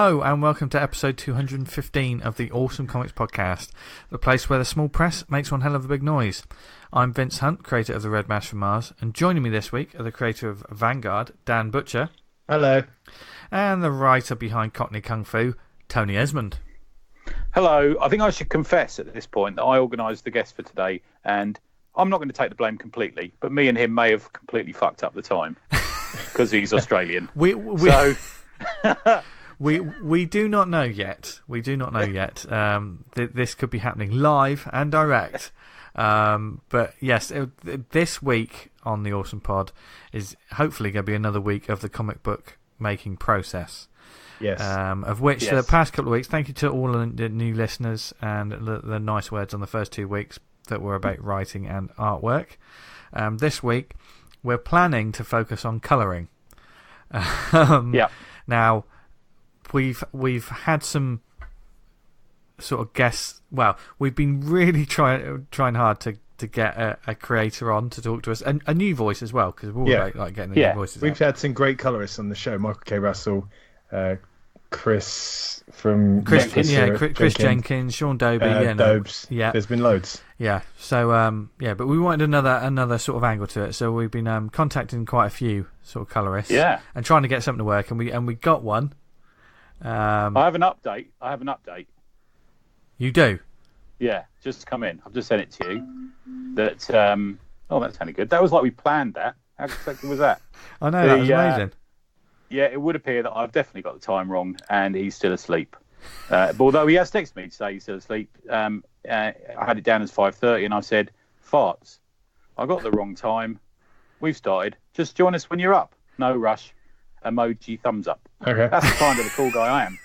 Hello and welcome to episode 215 of the Awesome Comics Podcast, the place where the small press makes one hell of a big noise. I'm Vince Hunt, creator of the Red Mash from Mars, and joining me this week are the creator of Vanguard, Dan Butcher. Hello. And the writer behind Cockney Kung Fu, Tony Esmond. Hello. I think I should confess at this point that I organised the guest for today, and I'm not going to take the blame completely, but me and him may have completely fucked up the time because he's Australian. We do not know yet. We do not know yet. This could be happening live and direct. But yes, this week on the Awesome Pod is hopefully going to be another week of the comic book making process. Yes. Of which the past couple of weeks, thank you to all the new listeners and the nice words on the first 2 weeks that were about writing and artwork. This week, we're planning to focus on colouring. Now, we've had some sort of guests. Well, we've been really trying hard to get a creator on to talk to us, and a new voice as well, because we're all like getting the new voices. We've had some great colorists on the show: Michael K. Russell, Chris from Chris Jenkins, Sean Dobie, Dobes. Yeah, there's been loads. Yeah, so but we wanted another sort of angle to it, so we've been contacting quite a few sort of colorists, and trying to get something to work, and we got one. I have an update. You do? Yeah, just come in. I've just sent it to you. That that sounded good. That was like we planned that. How exactly was that? I know, that was amazing. Yeah, it would appear that I've definitely got the time wrong, and he's still asleep. But although he has texted me to say he's still asleep, I had it down as 5:30, and I said, farts. I got the wrong time. We've started. Just join us when you're up. No rush. Emoji thumbs up. Okay. That's the kind of the cool guy I am.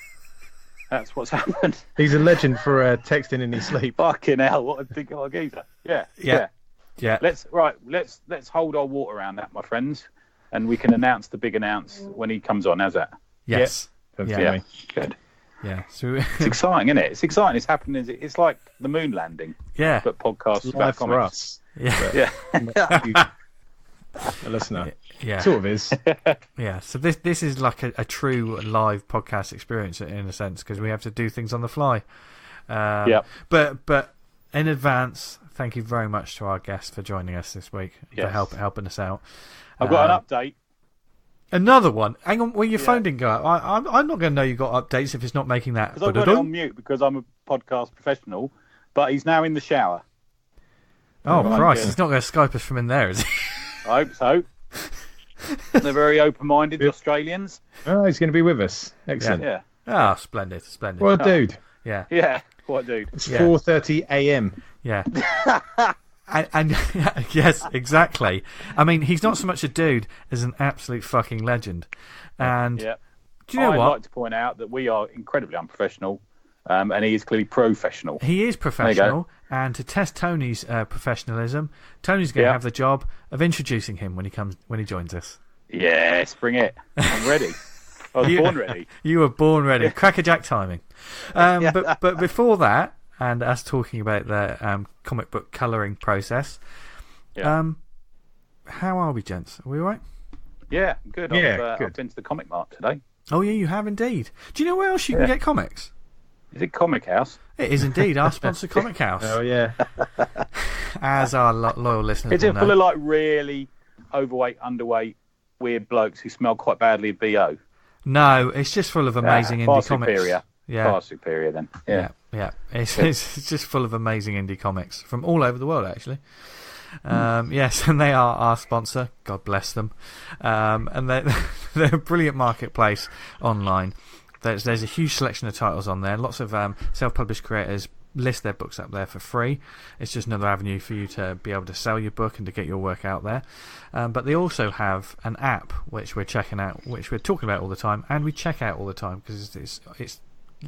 That's what's happened. He's a legend for texting in his sleep. Fucking hell, what a geezer. Yeah. Let's hold our water around that, my friends, and we can announce the big announce when he comes on. How's that? Yes. Yeah. Good. Yeah. So it's exciting, isn't it? It's exciting. It's happening. It's like the moon landing. Yeah. But podcasts about comics. For us. Yeah. A listener. Yeah. Sort of is. Yeah. So this is like a true live podcast experience in a sense, because we have to do things on the fly. But in advance, thank you very much to our guest for joining us this week, for helping us out. I've got an update. Another one. Hang on, your phone didn't go out. I'm not going to know you got updates if it's not making that. Because I've got it on mute because I'm a podcast professional, but he's now in the shower. Oh, Christ. He's not going to Skype us from in there, is he? I hope so. They're very open-minded, the Australians. Oh, he's going to be with us. Excellent. Yeah. Ah, splendid. What a dude. Yeah. Yeah, what a dude. It's 4:30 a.m. Yeah. and yes, exactly. I mean, he's not so much a dude as an absolute fucking legend. And do you know what? I'd like to point out that we are incredibly unprofessional, and he is clearly professional. He is professional, and to test Tony's professionalism, Tony's going to have the job of introducing him when he joins us. Yes, bring it. I'm ready. I was born ready. You were born ready. Crackerjack timing. But before that, and us talking about the comic book colouring process, how are we, gents? Are we all right? Yeah, good. Yeah, I've been to the Comic Mart today. Oh, yeah, you have indeed. Do you know where else you can get comics? Is it Comic House? It is indeed. Our sponsor, Comic House. Oh, yeah. As our loyal listeners Is it full of like really overweight, underweight, weird blokes who smell quite badly of BO? No, it's just full of amazing indie comics. Superior. Yeah. Far superior then. Yeah. It's just full of amazing indie comics from all over the world, actually. Yes, and they are our sponsor. God bless them. And they're a brilliant marketplace online. There's a huge selection of titles on there. Lots of self-published creators list their books up there for free. It's just another avenue for you to be able to sell your book and to get your work out there. But they also have an app which we're checking out, which we're talking about all the time, and we check out all the time because it's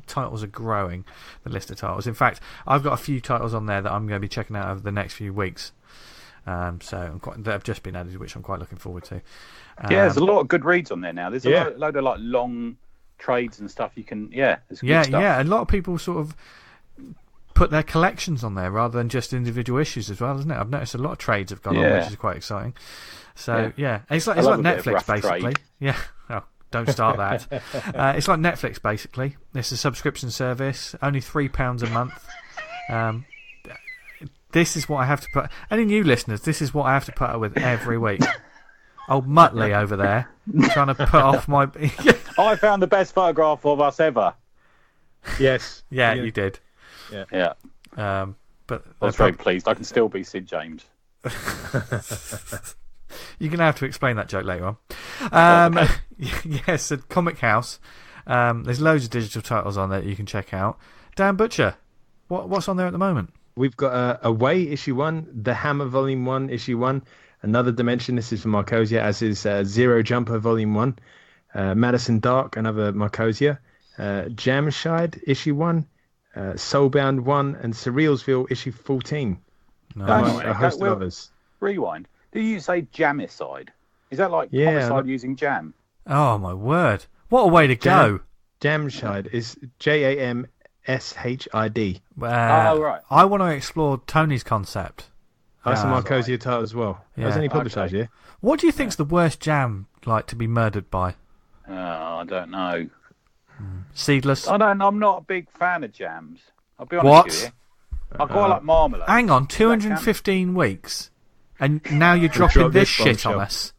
titles are growing, the list of titles. In fact, I've got a few titles on there that I'm going to be checking out over the next few weeks. So that have just been added, which I'm quite looking forward to. There's a lot of good reads on there now. There's a load of like long trades and stuff you can there's good stuff. A lot of people sort of put their collections on there rather than just individual issues as well, isn't it? I've noticed a lot of trades have gone on, which is quite exciting. So it's like Netflix basically. Trade. Yeah. Oh, Don't start that. It's like Netflix, basically. It's a subscription service, only £3 a month. This is what I have to put. Any new listeners, this is what I have to put up with every week. Old Muttley over there trying to put off my. I found the best photograph of us ever. Yes. Yeah, you did. Yeah. But I was very pleased. I can still be Sid James. You're going to have to explain that joke later on. Okay. Yes, at Comic House. There's loads of digital titles on there that you can check out. Dan Butcher, what's on there at the moment? We've got Away issue 1, The Hammer Volume 1 issue 1, Another Dimension. This is for Marcosia, as is Zero Jumper Volume 1, Madison Dark, another Marcosia, Jamshide issue 1, Soulbound 1, and Surrealsville issue 14. Nice. A host of others. Rewind. Do you say jamicide? Is that like homicide using jam? Oh, my word. What a way to go. Jamshide is Jamshid. Oh, right. I want to explore Tony's concept. That's a Marcosia title as well. That was only published last year. What do you think's the worst jam like to be murdered by? Oh, I don't know. Seedless? I'm not a big fan of jams. I'll be honest with you. I quite like marmalade. Hang on, 215 weeks, and now you're dropping this shit on us.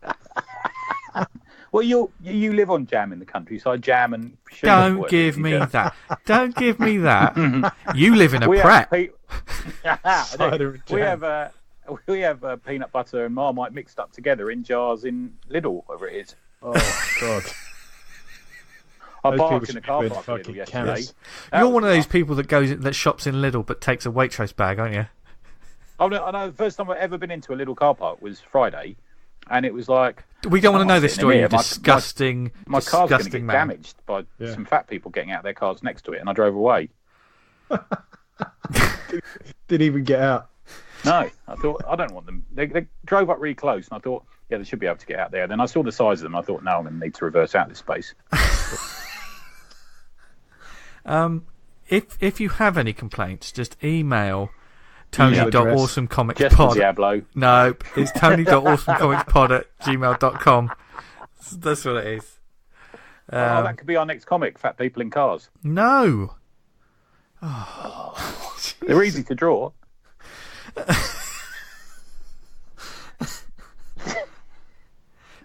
Well, you live on jam in the countryside, jam and sugar. Don't give me that. Don't give me that. You live in a prep. We have peanut butter and Marmite mixed up together in jars in Lidl, whatever it is. Oh, God. I parked in a car park in Lidl yesterday. You're one of those people that shops in Lidl but takes a Waitrose bag, aren't you? I know the first time I've ever been into a Lidl car park was Friday, and it was like... We don't want to know this story, you disgusting, my car's going to get man. damaged by some fat people getting out of their cars next to it, and I drove away. Didn't even get out. No, I thought, I don't want them. They drove up really close, and I thought, yeah, they should be able to get out there. Then I saw the size of them, and I thought, no, I'm going to need to reverse out this space. If you have any complaints, just email tony.awesomecomicspod. Diablo. No, it's tony.awesomecomicspod@gmail.com. That's what it is. That could be our next comic, Fat People in Cars. No. They're easy to draw.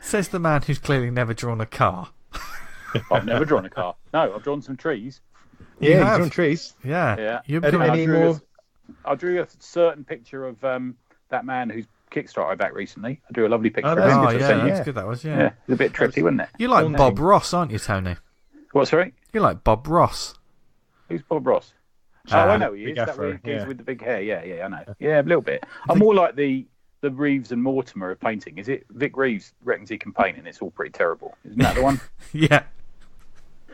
Says the man who's clearly never drawn a car. I've never drawn a car. No, I've drawn some trees. You Yeah, have. drawn trees. Yeah. I drew a certain picture of that man whose Kickstarter I backed recently. I drew a lovely picture of him. Oh, yeah, that's good, that was, Yeah, it was a bit trippy, wasn't it? You're like Bob Ross, aren't you, Tony? What, sorry? You're like Bob Ross. Who's Bob Ross? I know who he is. That Afro, guy with the big hair. Yeah, I know. Yeah, a little bit. I'm more like the Reeves and Mortimer of painting. Is it Vic Reeves reckons he can paint and it's all pretty terrible? Isn't that the one? Yeah.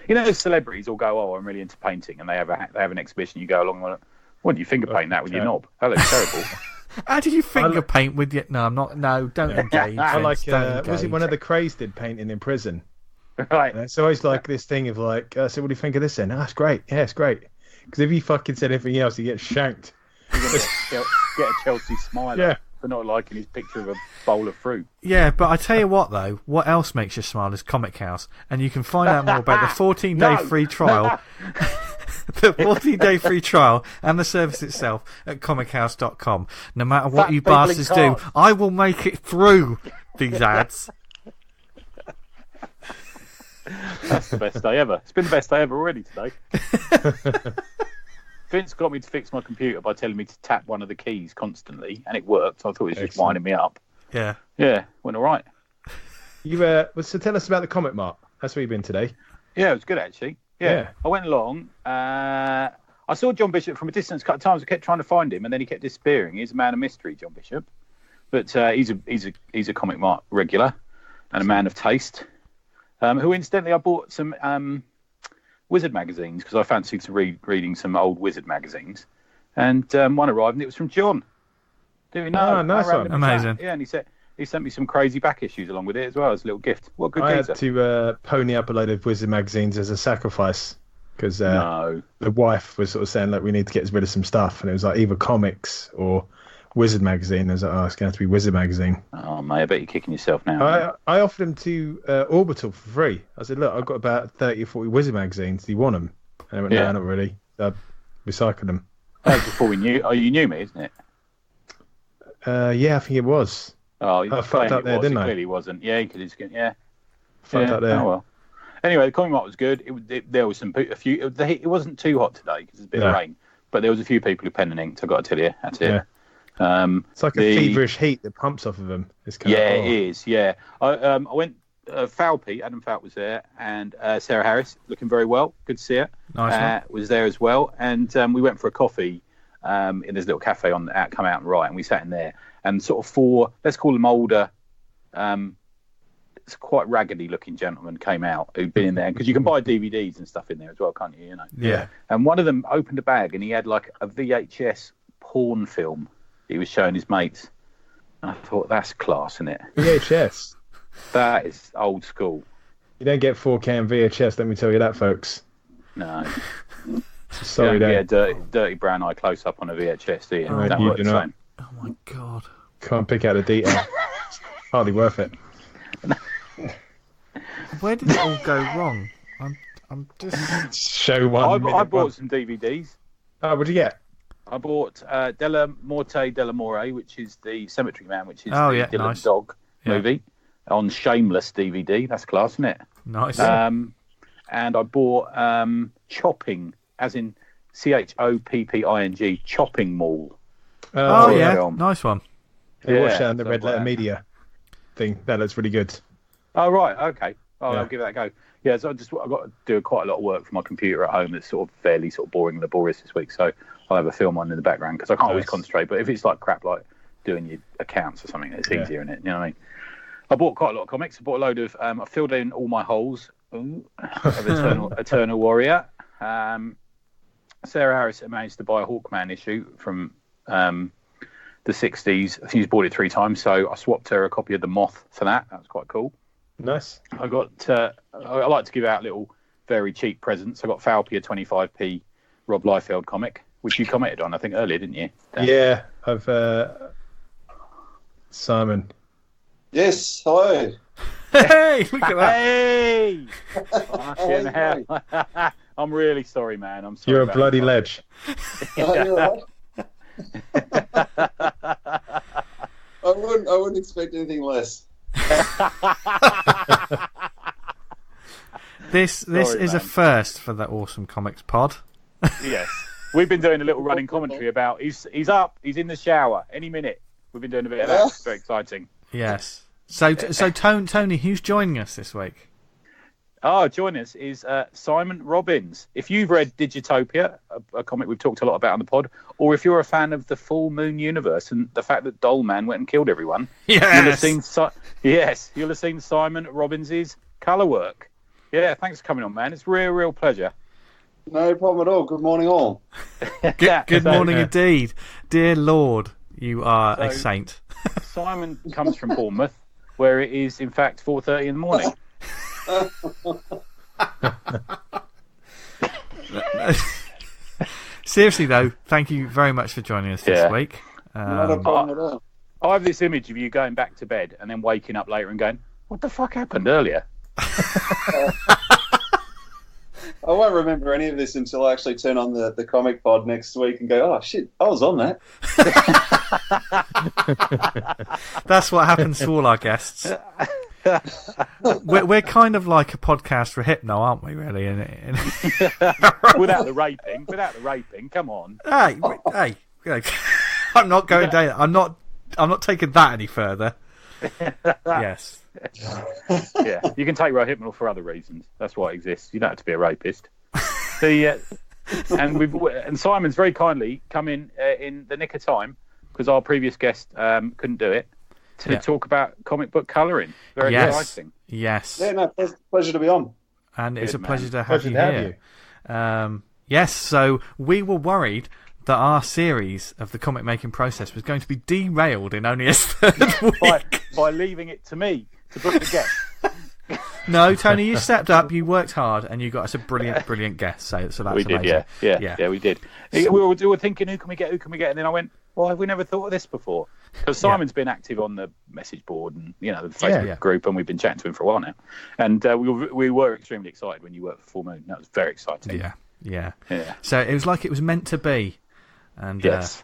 You know, those celebrities all go, "Oh, I'm really into painting," and they have an exhibition. You go along, well, what do you finger paint that with your knob? That looks terrible. How do you finger paint with your... No, I'm not... No, don't engage. I like... Don't was it engage. one of the Crays did painting in prison? Right. And it's always like this thing of like, so what do you think of this then? Oh, it's great. Yeah, it's great. Because if you fucking said anything else, you get shanked. You're going to get a Chelsea smiler for not liking his picture of a bowl of fruit. Yeah, but I tell you what, though, what else makes you smile is Comic House. And you can find out more about the 14-day free trial. The 14-day free trial and the service itself at comichouse.com. No matter what you bastards do, I will make it through these ads. That's the best day ever. It's been the best day ever already today. Vince got me to fix my computer by telling me to tap one of the keys constantly, and it worked. I thought he was just winding me up. Yeah. Yeah, went all right. So tell us about the Comic Mart. That's where you've been today. Yeah, it was good actually. Yeah. I went along. I saw John Bishop from a distance a couple of times. I kept trying to find him, and then he kept disappearing. He's a man of mystery, John Bishop, but he's a Comic Mart regular and a man of taste. Who incidentally I bought some Wizard magazines because I fancied to reading some old Wizard magazines, and one arrived and it was from John. Do you know? Oh, nice one. Amazing. Yeah, and he sent me some crazy back issues along with it as well as a little gift. What a good I geezer. had to pony up a load of Wizard magazines as a sacrifice because the wife was sort of saying, look, we need to get rid of some stuff, and it was like either comics or Wizard magazine. As I asked, going to be Wizard magazine. Oh, mate, I bet you're kicking yourself now. I offered him to Orbital for free. I said, look, I've got about 30 or 40 Wizard magazines. Do you want them? And I went, no, not really. I recycled them. That was before we knew. Oh, you knew me, isn't it? Yeah, I think it was. Oh, I fucked up there, didn't I? It clearly wasn't. Yeah, you could just get. Yeah. Fucked up there. Oh well. Anyway, the comic market was good. There was a few. It wasn't too hot today because there's a bit of rain, but there was a few people who penned and inked. I've got to tell you, that's it. Yeah. It's like a feverish heat that pumps off of them. It is. Yeah. I went. Adam Falp was there, and Sarah Harris looking very well. Good to see her. Nice was there as well, and we went for a coffee in this little cafe on Come Out and Right, and we sat in there, and sort of 4, let's call them older, it's quite raggedy looking gentlemen came out who'd been in there, because you can buy DVDs and stuff in there as well, can't you? Yeah. And one of them opened a bag, and he had like a VHS porn film he was showing his mates, and I thought, that's class, isn't it? VHS. That is old school. You don't get 4K and VHS, let me tell you that, folks. No. Sorry, yeah, dirty brown eye close up on a VHS, do you? Oh, that you works do the not. same. Oh my god. Can't pick out the detail. Hardly worth it. Where did it all go wrong? I'm just show one. I bought some DVDs. Oh, what'd you get? I bought Della Morte Della More, which is the Cemetery Man, which is the Dylan Dog movie on Shameless DVD. That's class, isn't it? Nice. And I bought Chopping, as in Chopping, Chopping Mall. Oh yeah, film. Nice one. I watched that on the Red Letter Media thing. That looks really good. Oh right, okay. I'll give that a go. Yeah, so I've got to do quite a lot of work for my computer at home. That's sort of fairly sort of boring and laborious this week. So I'll have a film on in the background because I can't always concentrate. But if it's like crap, like doing your accounts or something, it's easier, isn't it? You know what I mean? I bought quite a lot of comics. I bought a load of. I filled in all my holes of Eternal Warrior. Sarah Harris managed to buy a Hawkman issue from the 60s. She's bought it 3 times, so I swapped her a copy of The Moth for that. That was quite cool. Nice. I got. I like to give out little, very cheap presents. I got Falpy a 25p Rob Liefeld comic, which you commented on, I think, earlier, didn't you? Dan? Yeah, I've Simon. Yes, hello. Hey, look at that. Hey! Fucking hell. I'm really sorry, man. I'm sorry. You're a bloody ledge. I wouldn't expect anything less. This is a first for the Awesome Comics pod. Yes. We've been doing a little running commentary about he's up, he's in the shower any minute. We've been doing a bit of that. It's very exciting. Yes. So Tony, who's joining us this week? Oh, joining us is Simon Robbins. If you've read Digitopia, a comic we've talked a lot about on the pod, or if you're a fan of the Full Moon universe and the fact that Dollman went and killed everyone, you'll have seen Simon Robbins' colour work. Yeah, thanks for coming on, man. It's a real pleasure. No problem at all. Good morning, all. Good morning indeed. Dear Lord, you are a saint. Simon comes from Bournemouth, where it is, in fact, 4:30 in the morning. Seriously though, thank you very much for joining us this week. Not a problem at all. I have this image of you going back to bed and then waking up later and going, what the fuck happened earlier? I won't remember any of this until I actually turn on the comic pod next week and go, oh shit, I was on that. That's what happens to all our guests. We're kind of like a podcast for Hypno, aren't we? Really, without the raping. Come on. Hey, I'm not going down. I'm not taking that any further. Yes. Yeah, you can take Rohypnol for other reasons. That's why it exists. You don't have to be a rapist. And Simon's very kindly come in the nick of time because our previous guest couldn't do it. To talk about comic book colouring. Very exciting. Yes. Yeah, no, pleasure to be on. And it's a pleasure to have you here. Yes, so we were worried that our series of the comic making process was going to be derailed in only its third week. By leaving it to me to book the guest. No, Tony, you stepped up, you worked hard, and you got us a brilliant guest. So that's we did, amazing. yeah, we did. We were thinking, who can we get? And then I went, why have we never thought of this before? Because Simon's been active on the message board and the Facebook group, and we've been chatting to him for a while now. And we were extremely excited when you worked for Full Moon. That was very exciting. Yeah. So it was like it was meant to be. And yes.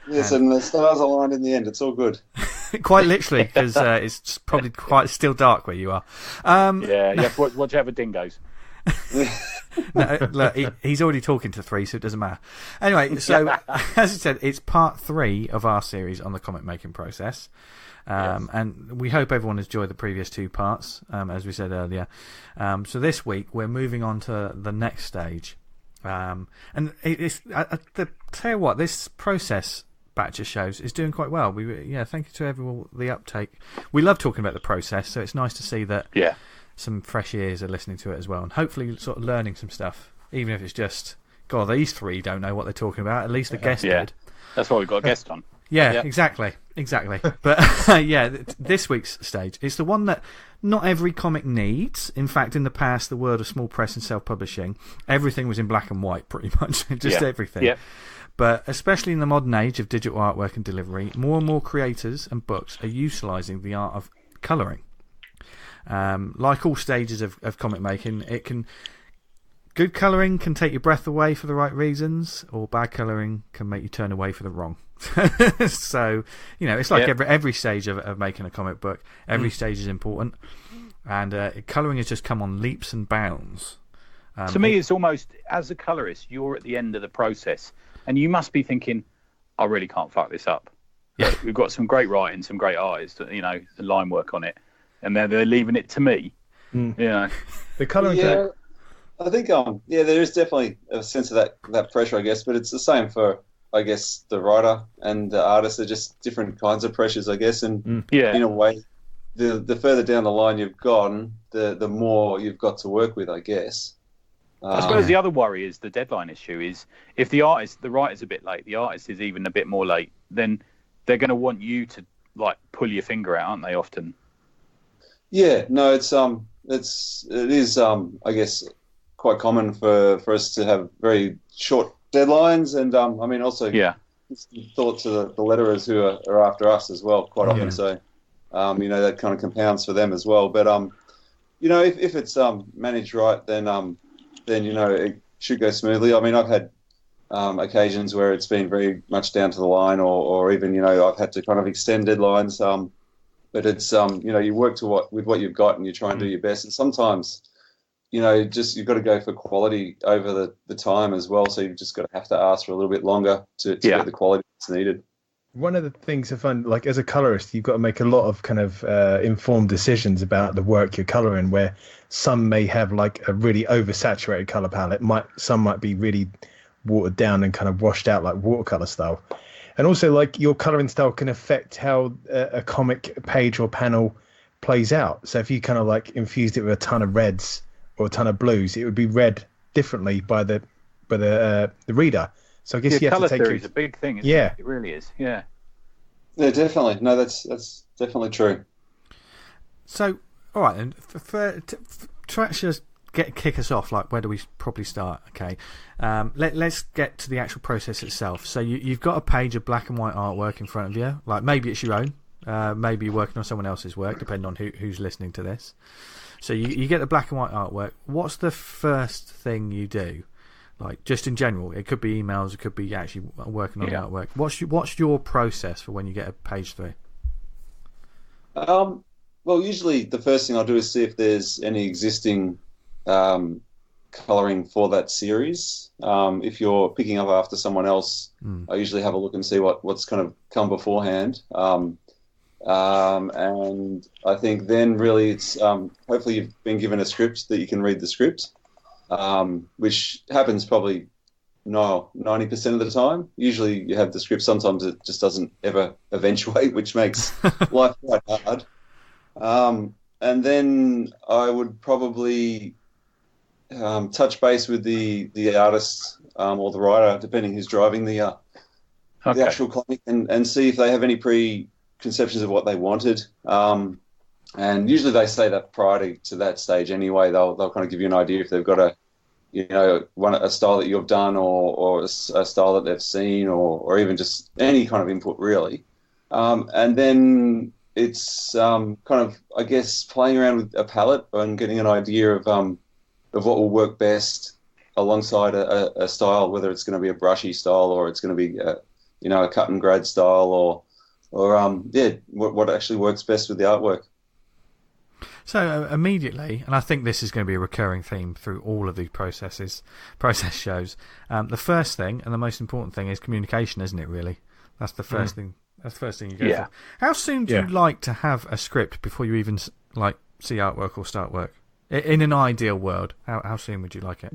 Yes, and the stars aligned in the end. It's all good. Quite literally, because it's probably quite still dark where you are. You have to watch out for dingoes. No, look, he's already talking to 3, so it doesn't matter. Anyway, so as I said, it's part 3 of our series on the comic making process. And we hope everyone enjoyed the previous 2 parts, as we said earlier. So this week, we're moving on to the next stage. And I tell you what, this process batch of shows is doing quite well. Thank you to everyone, the uptake. We love talking about the process, so it's nice to see that some fresh ears are listening to it as well, and hopefully sort of learning some stuff, even if it's just, God, these 3 don't know what they're talking about. At least the guest did. That's why we've got a guest on. Exactly. But this week's stage, it's the one that not every comic needs. In fact, in the past, the world of small press and self-publishing, everything was in black and white, pretty much, just everything. Yeah. But especially in the modern age of digital artwork and delivery, more and more creators and books are utilising the art of colouring. Like all stages of comic making, good colouring can take your breath away for the right reasons, or bad colouring can make you turn away for the wrong. So, it's like every stage of making a comic book. Every stage is important. And colouring has just come on leaps and bounds. To me, it's almost, as a colourist, you're at the end of the process. And you must be thinking, I really can't fuck this up. Yeah. We've got some great writing, some great artists, the line work on it. And they're leaving it to me. The colouring. I think there is definitely a sense of that pressure, I guess, but it's the same for, I guess, the writer and the artist. Are just different kinds of pressures, I guess, and in a way, the further down the line you've gone, the more you've got to work with, I guess. I suppose the other worry is the deadline issue. Is if the writer's a bit late, the artist is even a bit more late, then they're going to want you to pull your finger out, aren't they? Often. Yeah, no, it is I guess quite common for us to have very short deadlines, and also thought to the letterers who are after us as well quite often. So that kind of compounds for them as well. But if it's managed right, then it should go smoothly. I mean, I've had occasions where it's been very much down to the line, or even I've had to kind of extend deadlines. But it's you work with what you've got, and you try and do your best. And sometimes you've got to go for quality over the time as well. So you've just got to have to ask for a little bit longer to get the quality that's needed. One of the things I find, like as a colorist, you've got to make a lot of kind of informed decisions about the work you're coloring, where some may have like a really oversaturated color palette. Some might be really watered down and kind of washed out like watercolor style. And also, like, your colouring style can affect how a comic page or panel plays out. So if you kind of like infused it with a ton of reds or a ton of blues, it would be read differently by the reader. So I guess you have to take colour theory is a big thing. Isn't it? It really is. Yeah. Yeah, definitely. No, that's definitely true. So, all right, and to actually kick us off, like, where do we probably start? Okay, let's get to the actual process itself. So you've got a page of black and white artwork in front of you. Like, maybe it's your own, maybe you're working on someone else's work, depending on who's listening to this. So you get the black and white artwork. What's the first thing you do? Like, just in general, it could be emails, it could be actually working on the artwork. What's your process for when you get a page through? Well, usually the first thing I'll do is see if there's any existing colouring for that series. If you're picking up after someone else, I usually have a look and see what's kind of come beforehand. And I think then really it's hopefully you've been given a script that you can read the script, which happens probably 90% of the time. Usually you have the script. Sometimes it just doesn't ever eventuate, which makes life quite hard. And then I would probably touch base with the artist or the writer, depending who's driving the actual comic, and see if they have any preconceptions of what they wanted. And usually they say that prior to that stage anyway. They'll kind of give you an idea if they've got a style that you've done, or a style that they've seen, or even just any kind of input really. And then it's kind of, I guess, playing around with a palette and getting an idea of what will work best alongside a style, whether it's going to be a brushy style or it's going to be a cut and grade style, or what actually works best with the artwork. So immediately, and I think this is going to be a recurring theme through all of these process shows, the first thing and the most important thing is communication, isn't it, really? That's the first thing. That's the first thing you go for. How soon do you like to have a script before you even see artwork or start work? In an ideal world, how soon would you like it?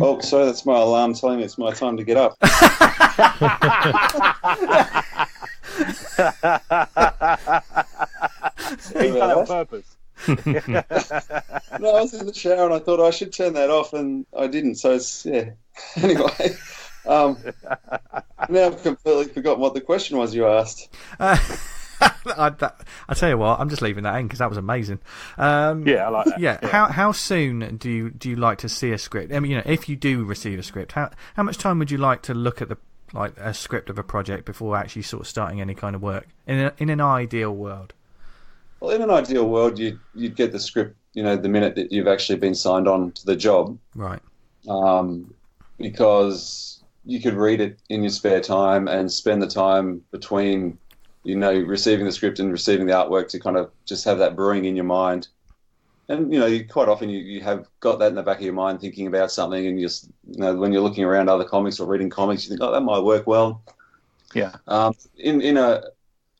Oh, sorry, that's my alarm telling me it's my time to get up. He's done it on purpose. No, I was in the shower and I thought I should turn that off, and I didn't. So it's Anyway, now I've completely forgotten what the question was you asked. I tell you what, I'm just leaving that in because that was amazing. I like that. Yeah. How soon do you like to see a script? I mean, if you do receive a script, how much time would you like to look at a script of a project before actually sort of starting any kind of work in an ideal world? Well, in an ideal world, you'd get the script, the minute that you've actually been signed on to the job, right? Because you could read it in your spare time and spend the time between receiving the script and receiving the artwork to kind of just have that brewing in your mind. And, quite often you have got that in the back of your mind thinking about something, and you just, when you're looking around other comics or reading comics, you think, oh, that might work well. Yeah. In a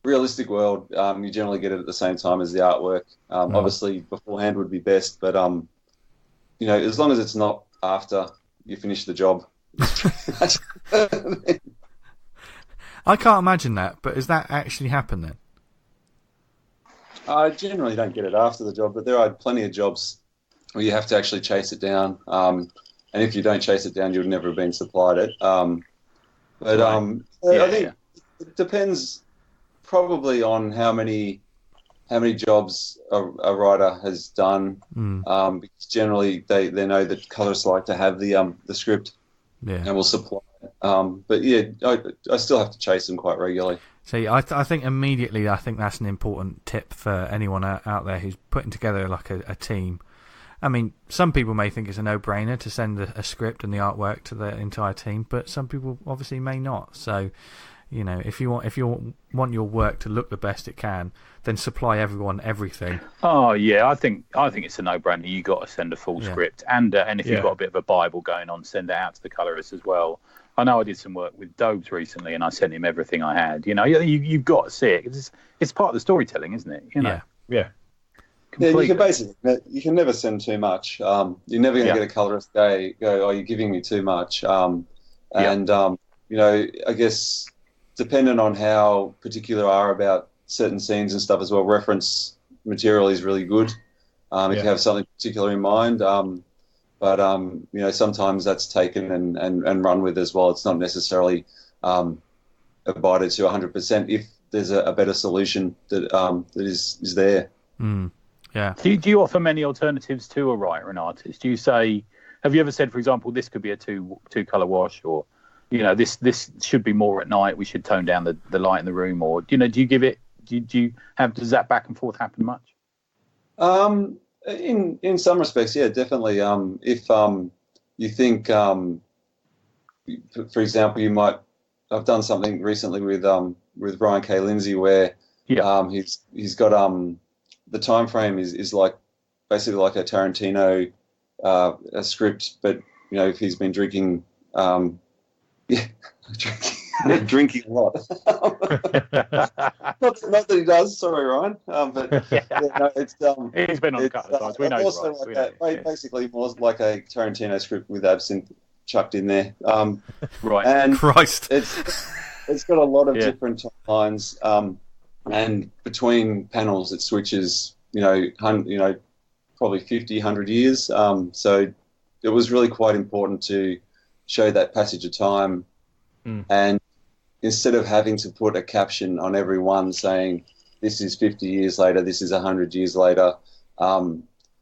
realistic world, you generally get it at the same time as the artwork. Obviously, beforehand would be best, but, as long as it's not after you finish the job. I can't imagine that, but does that actually happen then? I generally don't get it after the job, but there are plenty of jobs where you have to actually chase it down. And if you don't chase it down, you'll never have been supplied it. I think it depends probably on how many jobs a writer has done. Because generally they know that colorists like to have the script and will supply it. But I still have to chase them quite regularly. See, I think immediately, I think that's an important tip for anyone out there who's putting together like a team. I mean, some people may think it's a no-brainer to send a script and the artwork to the entire team, but some people obviously may not. So, if you want your work to look the best it can, then supply everyone everything. Oh yeah, I think it's a no-brainer. You got to send a full script, and if you've got a bit of a Bible going on, send it out to the colorist as well. I know I did some work with Dobes recently, and I sent him everything I had. You've got to see it. It's part of the storytelling, isn't it? Yeah. Completely. You can never send too much. You're never going to get a colorist go, oh, you're giving me too much. I guess dependent on how particular you are about certain scenes and stuff as well, reference material is really good if you have something particular in mind. But sometimes that's taken and run with as well. It's not necessarily abided to 100% if there's a better solution that is there. Yeah. Do you offer many alternatives to a writer and artist? Do you say, have you ever said, for example, this could be a two color wash, or this should be more at night, we should tone down the light in the room, or do you give it? Does that back and forth happen much? In some respects, yeah, definitely. If you think, for example, I've done something recently with Brian K. Lindsay where he's got the time frame is like basically like a Tarantino a script, but if he's been drinking, drinking a lot. not that he does. Sorry, Ryan. But it's he's been on a couple of times. We know. Also basically more like a Tarantino script with absinthe chucked in there. Right. And Christ. It's got a lot of different lines, and between panels it switches. Probably 50, 100 years. So it was really quite important to show that passage of time. And instead of having to put a caption on every one saying this is 50 years later, this is 100 years later,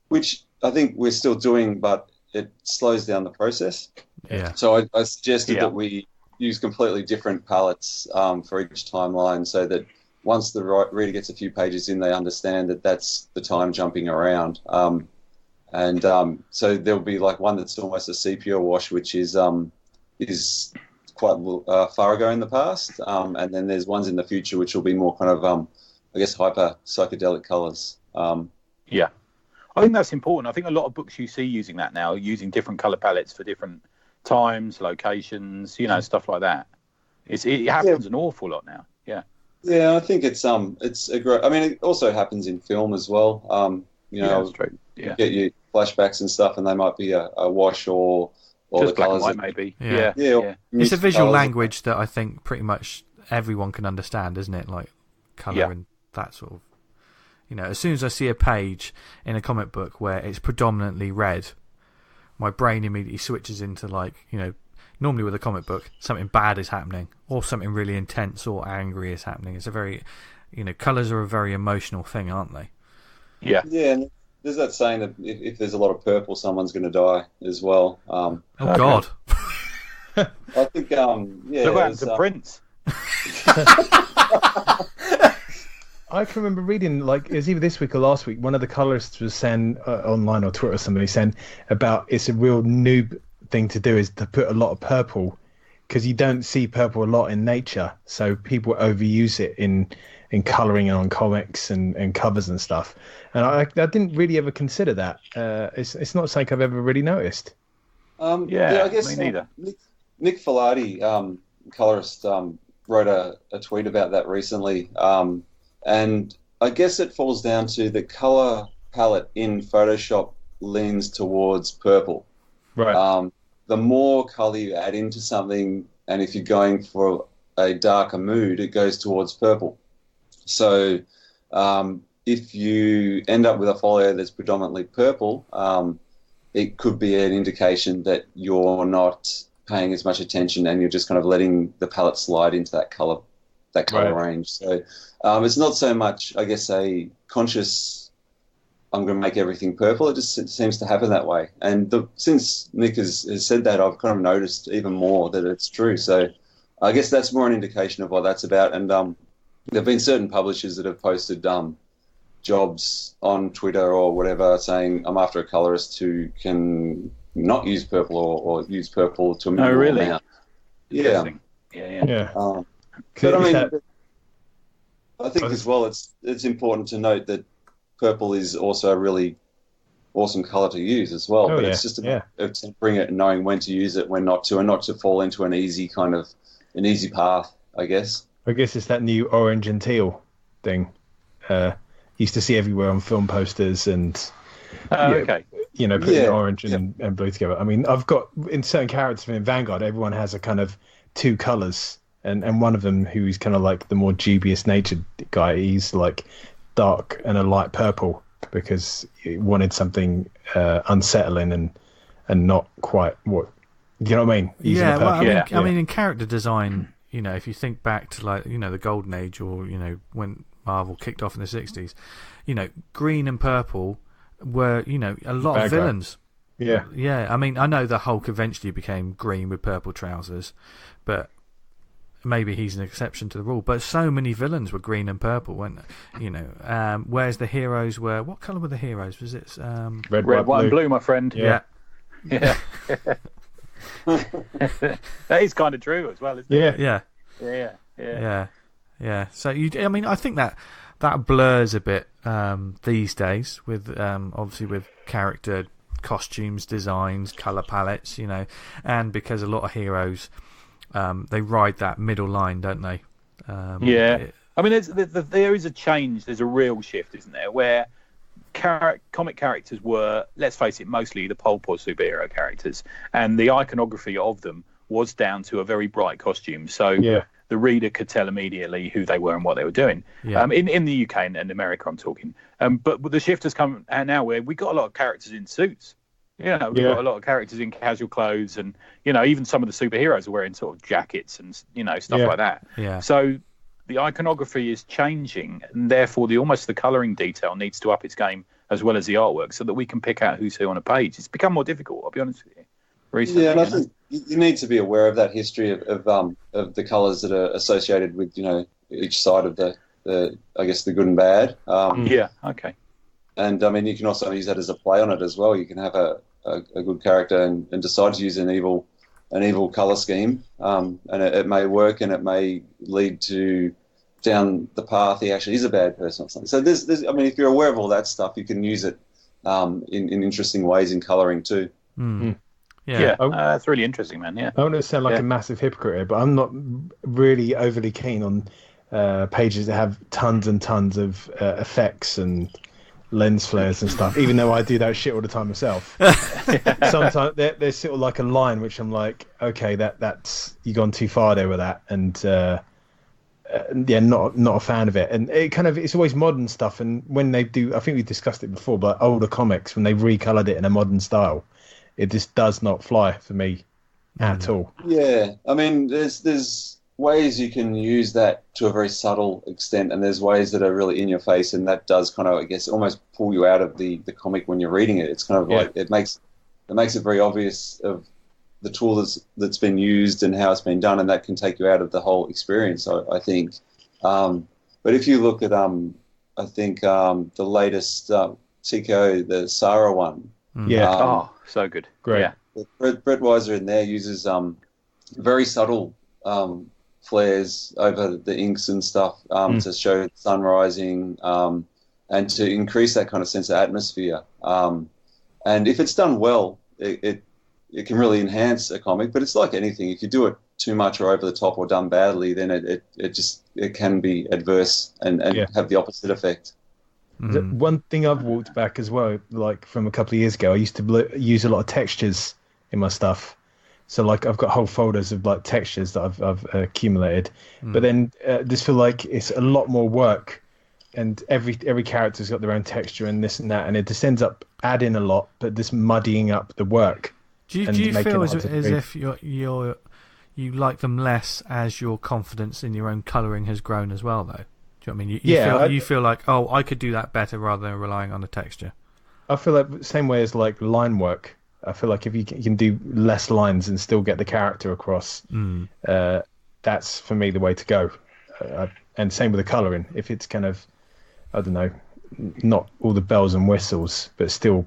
which I think we're still doing, but it slows down the process. Yeah. So I suggested that we use completely different palettes for each timeline, so that once the reader gets a few pages in, they understand that that's the time jumping around. So there'll be like one that's almost a sepia wash, which is quite far ago in the past, and then there's ones in the future which will be more kind of I guess hyper psychedelic colours. Yeah, I think that's important. I think a lot of books you see using that now, using different colour palettes for different times, locations, stuff like that. It happens an awful lot now. Yeah. Yeah, I think it's a great. I mean, it also happens in film as well. That's true. Yeah. You get your flashbacks and stuff, and they might be a wash or just the black and colours. white, maybe. Yeah. It's a visual language that I think pretty much everyone can understand, isn't it? Like colour and that sort of. As soon as I see a page in a comic book where it's predominantly red, my brain immediately switches into normally with a comic book, something bad is happening or something really intense or angry is happening. It's a very, colours are a very emotional thing, aren't they? Yeah. Yeah, and there's that saying that if there's a lot of purple, someone's going to die as well. God. I think, Look what happened to Prince. I can remember reading, it was either this week or last week, one of the colorists was saying online or Twitter or somebody saying about it's a real noob thing to do is to put a lot of purple because you don't see purple a lot in nature, so people overuse it in colouring and on comics and covers and stuff. And I didn't really ever consider that. It's not something I've ever really noticed. I guess me neither. Nick Fillardi, colorist, wrote a tweet about that recently. And I guess it falls down to the colour palette in Photoshop leans towards purple. Right. The more colour you add into something, and if you're going for a darker mood, it goes towards purple. So if you end up with a folio that's predominantly purple, it could be an indication that you're not paying as much attention and you're just kind of letting the palette slide into that colour range. So it's not so much, I guess, a conscious, I'm going to make everything purple. It just seems to happen that way. And since Nick has said that, I've kind of noticed even more that it's true. So I guess that's more an indication of what that's about. And there have been certain publishers that have posted jobs on Twitter or whatever saying, I'm after a colorist who can not use purple or use purple to a minimal amount. Yeah. Yeah. But I mean, I think as well, it's important to note that purple is also a really awesome color to use as well. But it's just about tempering it and knowing when to use it, when not to, and not to fall into an easy path, I guess. I guess it's that new orange and teal thing. Used to see everywhere on film posters and putting orange and blue together. I mean, I've got in certain characters in Vanguard, everyone has a kind of two colors. And one of them, who's kind of like the more dubious natured guy, he's like dark and a light purple because he wanted something unsettling and not quite what, you know what I mean? I mean, in character design, if you think back to the Golden Age or when Marvel kicked off in the 60s, green and purple were a lot of villains. Yeah. I mean, I know the Hulk eventually became green with purple trousers, but maybe he's an exception to the rule, but so many villains were green and purple, weren't they? Whereas the heroes were, what colour were the heroes? Was it red, white, and blue, my friend? Yeah. That is kind of true as well, isn't it? Yeah. So I think that blurs a bit these days with obviously with character costumes, designs, colour palettes, and because a lot of heroes. They ride that middle line, don't they? I mean, there is a change. There's a real shift, isn't there? Where comic characters were, let's face it, mostly the pulp or superhero characters, and the iconography of them was down to a very bright costume. So the reader could tell immediately who they were and what they were doing. In the UK and America, I'm talking. But the shift has come now where we got a lot of characters in suits. We've got a lot of characters in casual clothes, and even some of the superheroes are wearing sort of jackets and stuff like that. So the iconography is changing, and therefore the colouring detail needs to up its game as well as the artwork, so that we can pick out who's who on a page. It's become more difficult, I'll be honest with you, recently. Yeah, and I think you need to be aware of that history of the colours that are associated with, each side of the I guess the good and bad. Yeah, okay. And I mean, you can also use that as a play on it as well. You can have a good character and decide to use an evil colour scheme, and it may work, and it may lead to down the path he actually is a bad person or something. So there's I mean, if you're aware of all that stuff, you can use it in interesting ways in colouring too. Yeah, that's really interesting, man. Yeah, I don't want to sound like a massive hypocrite here, but I'm not really overly keen on pages that have tons and tons of effects and lens flares and stuff, even though I do that shit all the time myself. Sometimes there's sort of like a line which I'm like, okay, that's you've gone too far there with that, and not a fan of it. And it's always modern stuff, and when they do, I think we discussed it before, but older comics, when they've recolored it in a modern style, it just does not fly for me at all. Yeah, I mean, there's ways you can use that to a very subtle extent, and there's ways that are really in your face, and that does kind of, I guess, almost pull you out of the comic when you're reading it. It's kind of like it makes it very obvious of the tool that's been used and how it's been done, and that can take you out of the whole experience, I think. But if you look at I think the latest Stokoe, the Sarah one. So good. Great. Yeah. Brett Weiser in there uses very subtle flares over the inks and stuff to show the sun rising and to increase that kind of sense of atmosphere. And if it's done well, it can really enhance a comic. But it's like anything. If you do it too much or over the top or done badly, then it can be adverse and have the opposite effect. One thing I've walked back as well, like from a couple of years ago, I used to use a lot of textures in my stuff. So like I've got whole folders of like textures that I've accumulated, but then just feel like it's a lot more work, and every character's got their own texture and this and that, and it just ends up adding a lot, but just muddying up the work. Do you feel as if you like them less as your confidence in your own colouring has grown as well, though? Do you know what I mean? You feel like, oh, I could do that better rather than relying on the texture. I feel like the same way as like line work. I feel like if you can do less lines and still get the character across, that's for me the way to go. And same with the colouring. If it's kind of, I don't know, not all the bells and whistles, but still,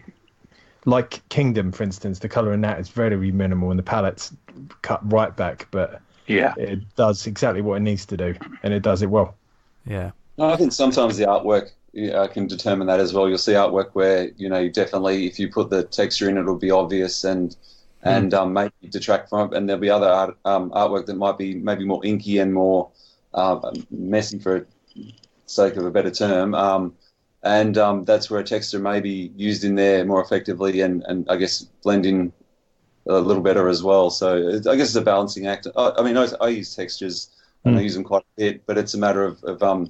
like Kingdom, for instance, the colour in that is very minimal and the palette's cut right back, but it does exactly what it needs to do, and it does it well. Yeah. I think sometimes the artwork can determine that as well. You'll see artwork where you definitely, if you put the texture in, it'll be obvious and maybe detract from it. And there'll be other artwork that might be maybe more inky and more messy, for sake of a better term. And that's where a texture may be used in there more effectively and I guess blend in a little better as well. So I guess it's a balancing act. I mean, I use textures and I use them quite a bit, but it's a matter of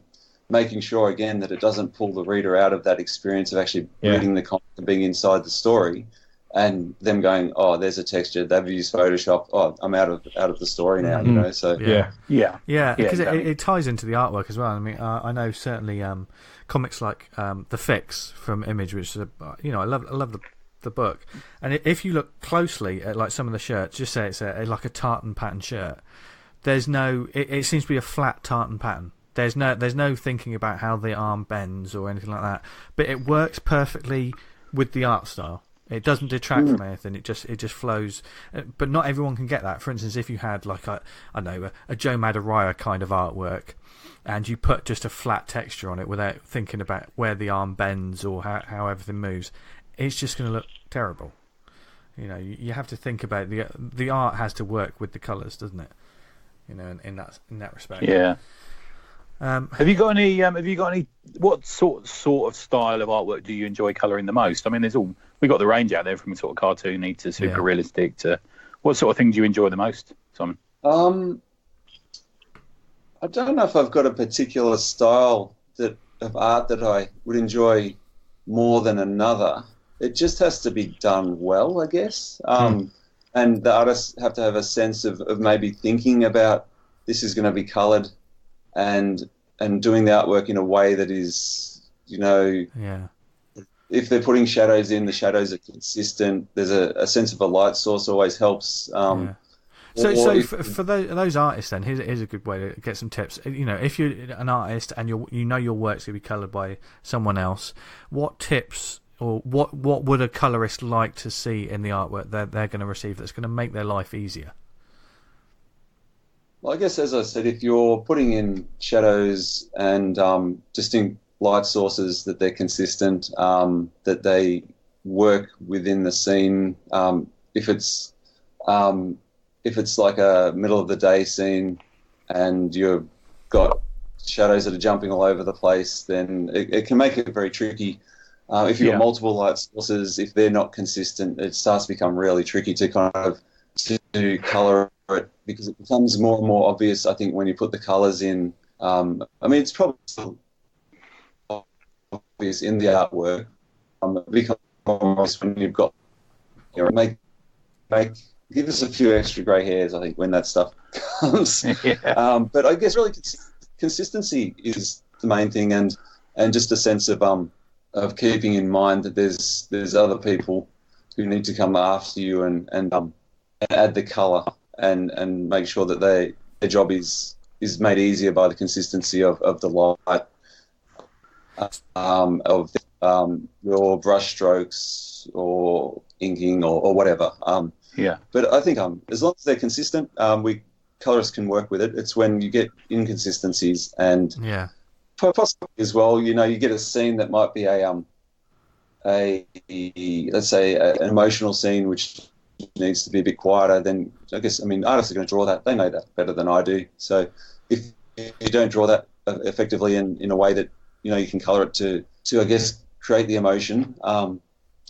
making sure, again, that it doesn't pull the reader out of that experience of actually reading the comic and being inside the story, and them going, oh, there's a texture, they've used Photoshop, oh, I'm out of the story now, So because it ties into the artwork as well. I mean, I know certainly comics like The Fix from Image, which is I love the book, and if you look closely at like some of the shirts, just say it's like a tartan pattern shirt. There's no, it seems to be a flat tartan pattern. There's no thinking about how the arm bends or anything like that. But it works perfectly with the art style. It doesn't detract from anything. It just flows. But not everyone can get that. For instance, if you had like a Joe Madureira kind of artwork, and you put just a flat texture on it without thinking about where the arm bends or how everything moves, it's just going to look terrible. You have to think about the art has to work with the colours, doesn't it? In that respect. Yeah. Have you got any? What sort of style of artwork do you enjoy colouring the most? I mean, we got the range out there from sort of cartoony to super realistic to what sort of thing do you enjoy the most, Simon? I don't know if I've got a particular style of art that I would enjoy more than another. It just has to be done well, I guess. And the artists have to have a sense of maybe thinking about this is going to be coloured and doing the artwork in a way that is, if they're putting shadows in, the shadows are consistent. There's a sense of a light source always helps. Yeah. So for those artists, then here's a good way to get some tips. If you're an artist and your work's going to be coloured by someone else, what tips or what would a colourist like to see in the artwork they're going to receive that's going to make their life easier? Well, I guess, as I said, if you're putting in shadows and distinct light sources, that they're consistent, that they work within the scene. If it's like a middle of the day scene and you've got shadows that are jumping all over the place, then it can make it very tricky. If you've got multiple light sources, if they're not consistent, it starts to become really tricky to kind of to colour it, because it becomes more and more obvious, I think, when you put the colours in. It's probably still obvious in the artwork. It becomes more obvious when you've got, give us a few extra grey hairs, I think, when that stuff comes. But I guess really consistency is the main thing, and just a sense of keeping in mind that there's other people who need to come after you and add the colour and make sure that their job is made easier by the consistency of the light, of your brush strokes or inking or whatever. But I think as long as they're consistent, colorists can work with it. It's when you get inconsistencies and possibly as well, you get a scene that might be let's say an emotional scene which needs to be a bit quieter. Then I guess artists are going to draw that. They know that better than I do. So if you don't draw that effectively in a way that you can color it to I guess create the emotion.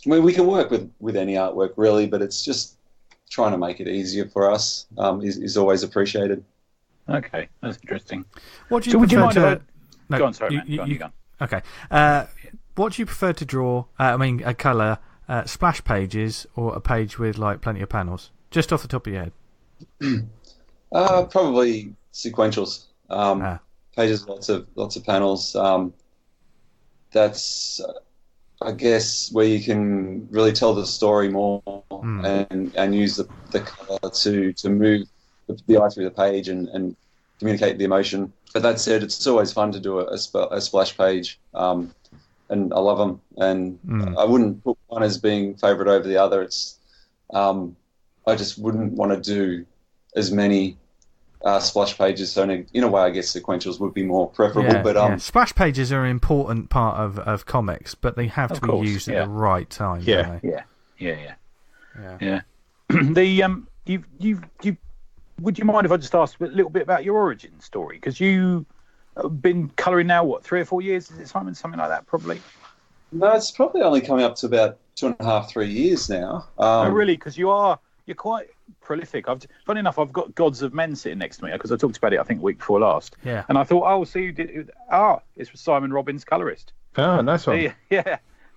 We can work with any artwork really, but it's just trying to make it easier for us is always appreciated. Okay, that's interesting. What do you prefer to? No, go on, sorry, man. Go on. Okay. What do you prefer to draw? A colour, splash pages, or a page with plenty of panels? Just off the top of your head. Probably sequentials. Pages, lots of panels. That's I guess where you can really tell the story more and use the colour to move the eye through the page and communicate the emotion. But that said, it's always fun to do a splash page, and I love them. And I wouldn't put one as being favourite over the other. It's I just wouldn't want to do as many splash pages. So in a way, I guess sequentials would be more preferable. But splash pages are an important part of comics, but they have to be used at the right time. Yeah. Would you mind if I just asked a little bit about your origin story? Because you've been colouring now, 3 or 4 years? Is it something like that, probably? No, it's probably only coming up to about 2.5, 3 years now. Oh, really? Because you're quite prolific. Funny enough, I've got Gods of Men sitting next to me because I talked about it, I think, week before last. Yeah. And I thought, so you did it. It's Simon Robbins, colorist. Oh, nice one.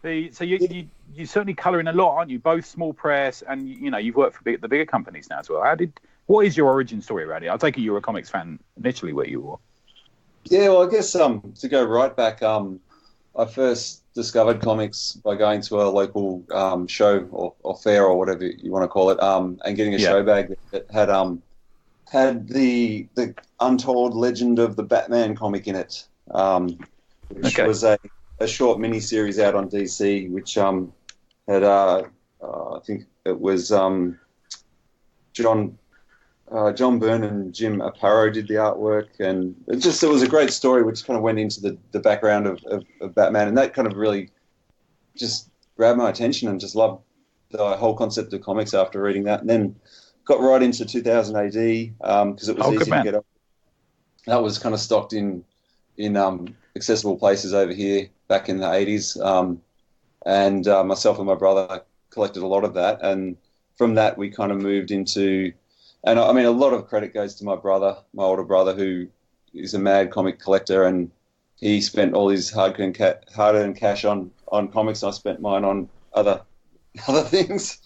So you're certainly colouring a lot, aren't you? Both small press and you've worked for the bigger companies now as well. What is your origin story around it? I take it you were a comics fan initially, where you were. Yeah, well, I guess to go right back, I first discovered comics by going to a local show or fair or whatever you want to call it, and getting a show bag that had the Untold Legend of the Batman comic in it, which was a short mini series out on DC, which had I think it was John Byrne and Jim Aparo did the artwork, and it was a great story which kind of went into the background of Batman, and that kind of really just grabbed my attention and just loved the whole concept of comics after reading that. And then got right into 2000 AD because it was easy to get up. That was kind of stocked in accessible places over here back in the 80s, and myself and my brother collected a lot of that, and from that we kind of moved into. And a lot of credit goes to my brother, my older brother, who is a mad comic collector, and he spent all his hard-earned cash on comics, and I spent mine on other things.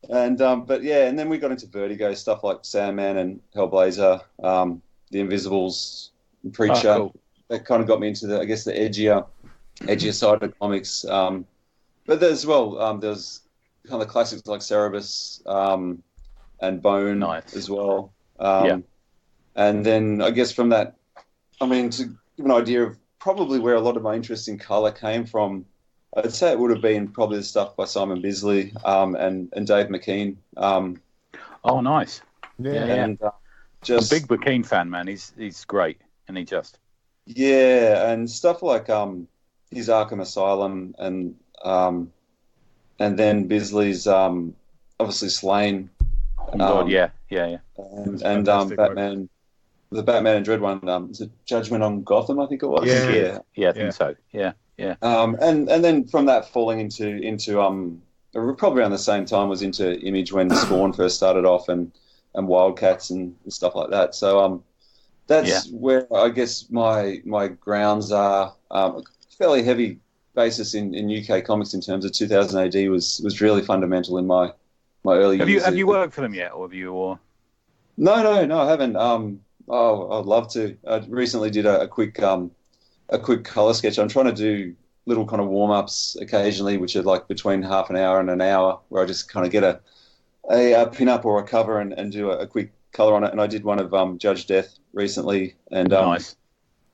And then we got into Vertigo, stuff like Sandman and Hellblazer, The Invisibles, and Preacher. That kind of got me into the edgier edgier side of comics. But there's there's kind of classics like Cerebus and Bone as well. And then I guess from that, I mean, to give an idea of probably where a lot of my interest in colour came from, I'd say it would have been probably the stuff by Simon Bisley and Dave McKean. Oh, nice. Yeah. And just a big McKean fan, man. He's great, and he just and stuff like his Arkham Asylum and then Bisley's obviously Slain. Oh God, yeah. And Batman. The Batman and Dread one, is it Judgment on Gotham? I think it was. I think so. Yeah. And then from that falling into probably around the same time was into Image when Spawn first started off and Wildcats and stuff like that. So that's where I guess my grounds are. Fairly heavy basis in UK comics in terms of 2000 AD was really fundamental in my early years. Have you worked for them yet, or have you? Or No, I haven't. I'd love to. I recently did a quick color sketch. I'm trying to do little kind of warm-ups occasionally, which are like between half an hour and an hour, where I just kind of get a pin-up or a cover and do a quick color on it. And I did one of Judge Death recently, and nice.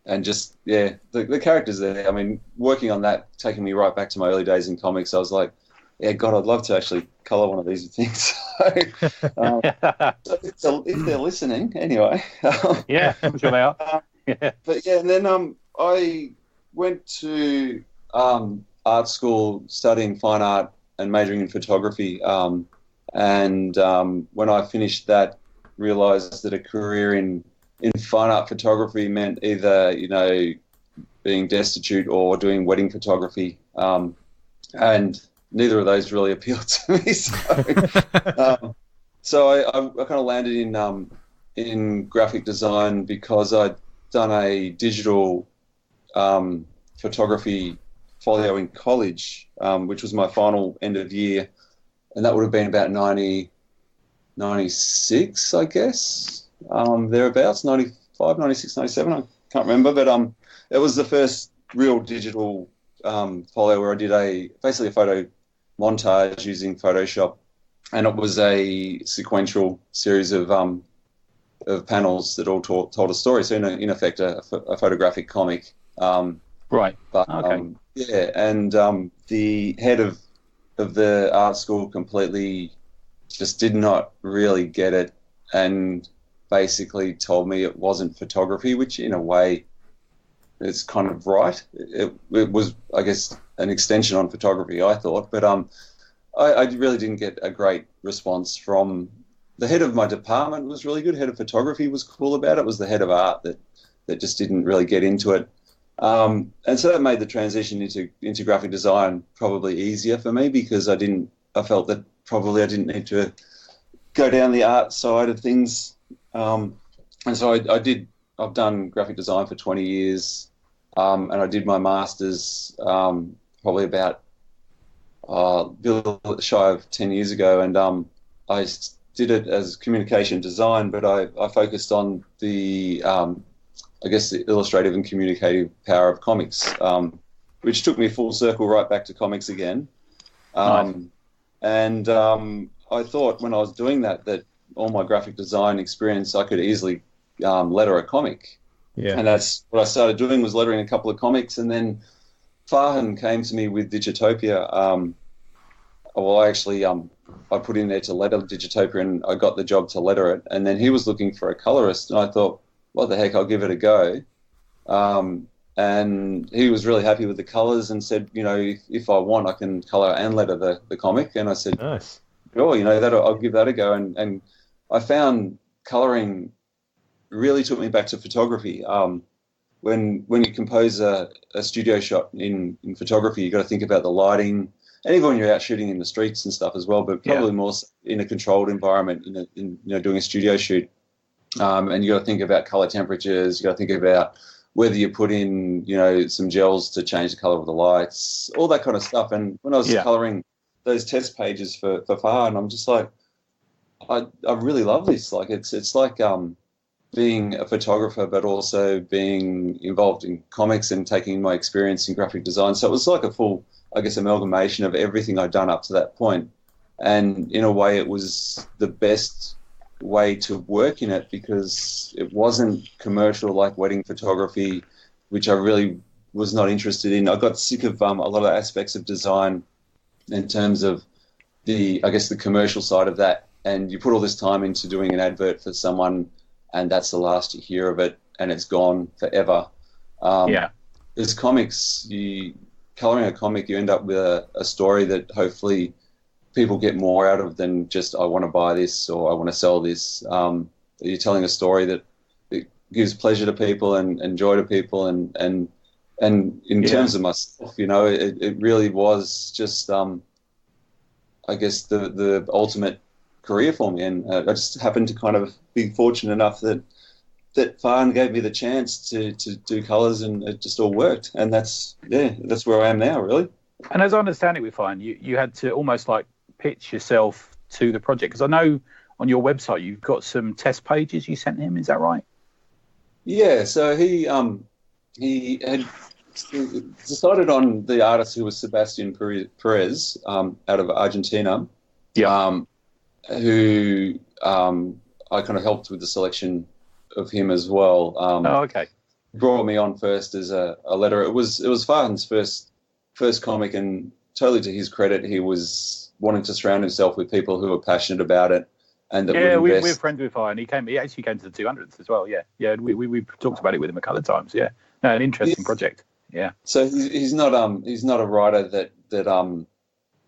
And just the characters there. I mean, working on that, taking me right back to my early days in comics. I was like, yeah, God, I'd love to actually color one of these things. So if they're listening, anyway. Yeah, I'm sure they are. But and then I went to art school studying fine art and majoring in photography. And when I finished that, realised that a career in fine art photography meant either being destitute or doing wedding photography, and neither of those really appealed to me. So I kind of landed in graphic design because I'd done a digital photography folio in college, which was my final end of year, and that would have been about 96, I guess, thereabouts, 95, 96, 97, I can't remember, but it was the first real digital folio where I did basically a photo montage using Photoshop, and it was a sequential series of panels that all told a story. So in effect, a photographic comic. Right. But okay. And the head of the art school completely just did not really get it, and basically told me it wasn't photography, which in a way is kind of right. It was, I guess, an extension on photography, I thought, but I really didn't get a great response from the head of my department. Was really good. Head of photography was cool about it. It was the head of art that just didn't really get into it. And so that made the transition into graphic design probably easier for me, because I felt that probably I didn't need to go down the art side of things. And so I've done graphic design for 20 years, and I did my master's probably about shy of 10 years ago, and I did it as communication design, but I focused on the I guess the illustrative and communicative power of comics, which took me full circle right back to comics again. Nice. And I thought when I was doing that all my graphic design experience, I could easily letter a comic. Yeah. And that's what I started doing, was lettering a couple of comics. And then Farrell came to me with Digitopia. I put in there to letter Digitopia, and I got the job to letter it. And then he was looking for a colorist, and I thought, what the heck, I'll give it a go. And he was really happy with the colors and said, if I want, I can color and letter the comic. And I said, nice. Sure, I'll give that a go. And I found coloring really took me back to photography. When you compose a studio shot in photography, you've got to think about the lighting, and even when you're out shooting in the streets and stuff as well, but probably more in a controlled environment, in doing a studio shoot. And you got to think about color temperatures. You got to think about whether you put in, some gels to change the color of the lights, all that kind of stuff. And when I was coloring those test pages for FAR, and I'm just like, I really love this. Like it's like being a photographer, but also being involved in comics and taking my experience in graphic design. So it was like a full, I guess, amalgamation of everything I'd done up to that point. And in a way, it was the best way to work in it because it wasn't commercial like wedding photography, which I really was not interested in. I got sick of a lot of aspects of design in terms of the commercial side of that. And you put all this time into doing an advert for someone, and that's the last you hear of it, and it's gone forever. As comics, coloring a comic, you end up with a story that hopefully people get more out of than just, I want to buy this or I want to sell this. You're telling a story that it gives pleasure to people and joy to people. And in terms of myself, it really was just, I guess, the ultimate career for me. And I just happened to kind of be fortunate enough that Farrell gave me the chance to do colours, and it just all worked. And that's where I am now, really. And as I understand it, we find you had to almost like pitch yourself to the project, because I know on your website you've got some test pages you sent him. Is that right? Yeah. So he had decided on the artist who was Sebastian Perez out of Argentina. Yeah. Who I kind of helped with the selection of him as well. Okay. Brought me on first as a letterer. It was Farhan's first comic, and totally to his credit, he was wanting to surround himself with people who were passionate about it. And that we're friends with Farrell, and he actually came to the 200s as well. Yeah. We talked about it with him a couple of times. Yeah, no, an interesting project. Yeah. So he's not a writer that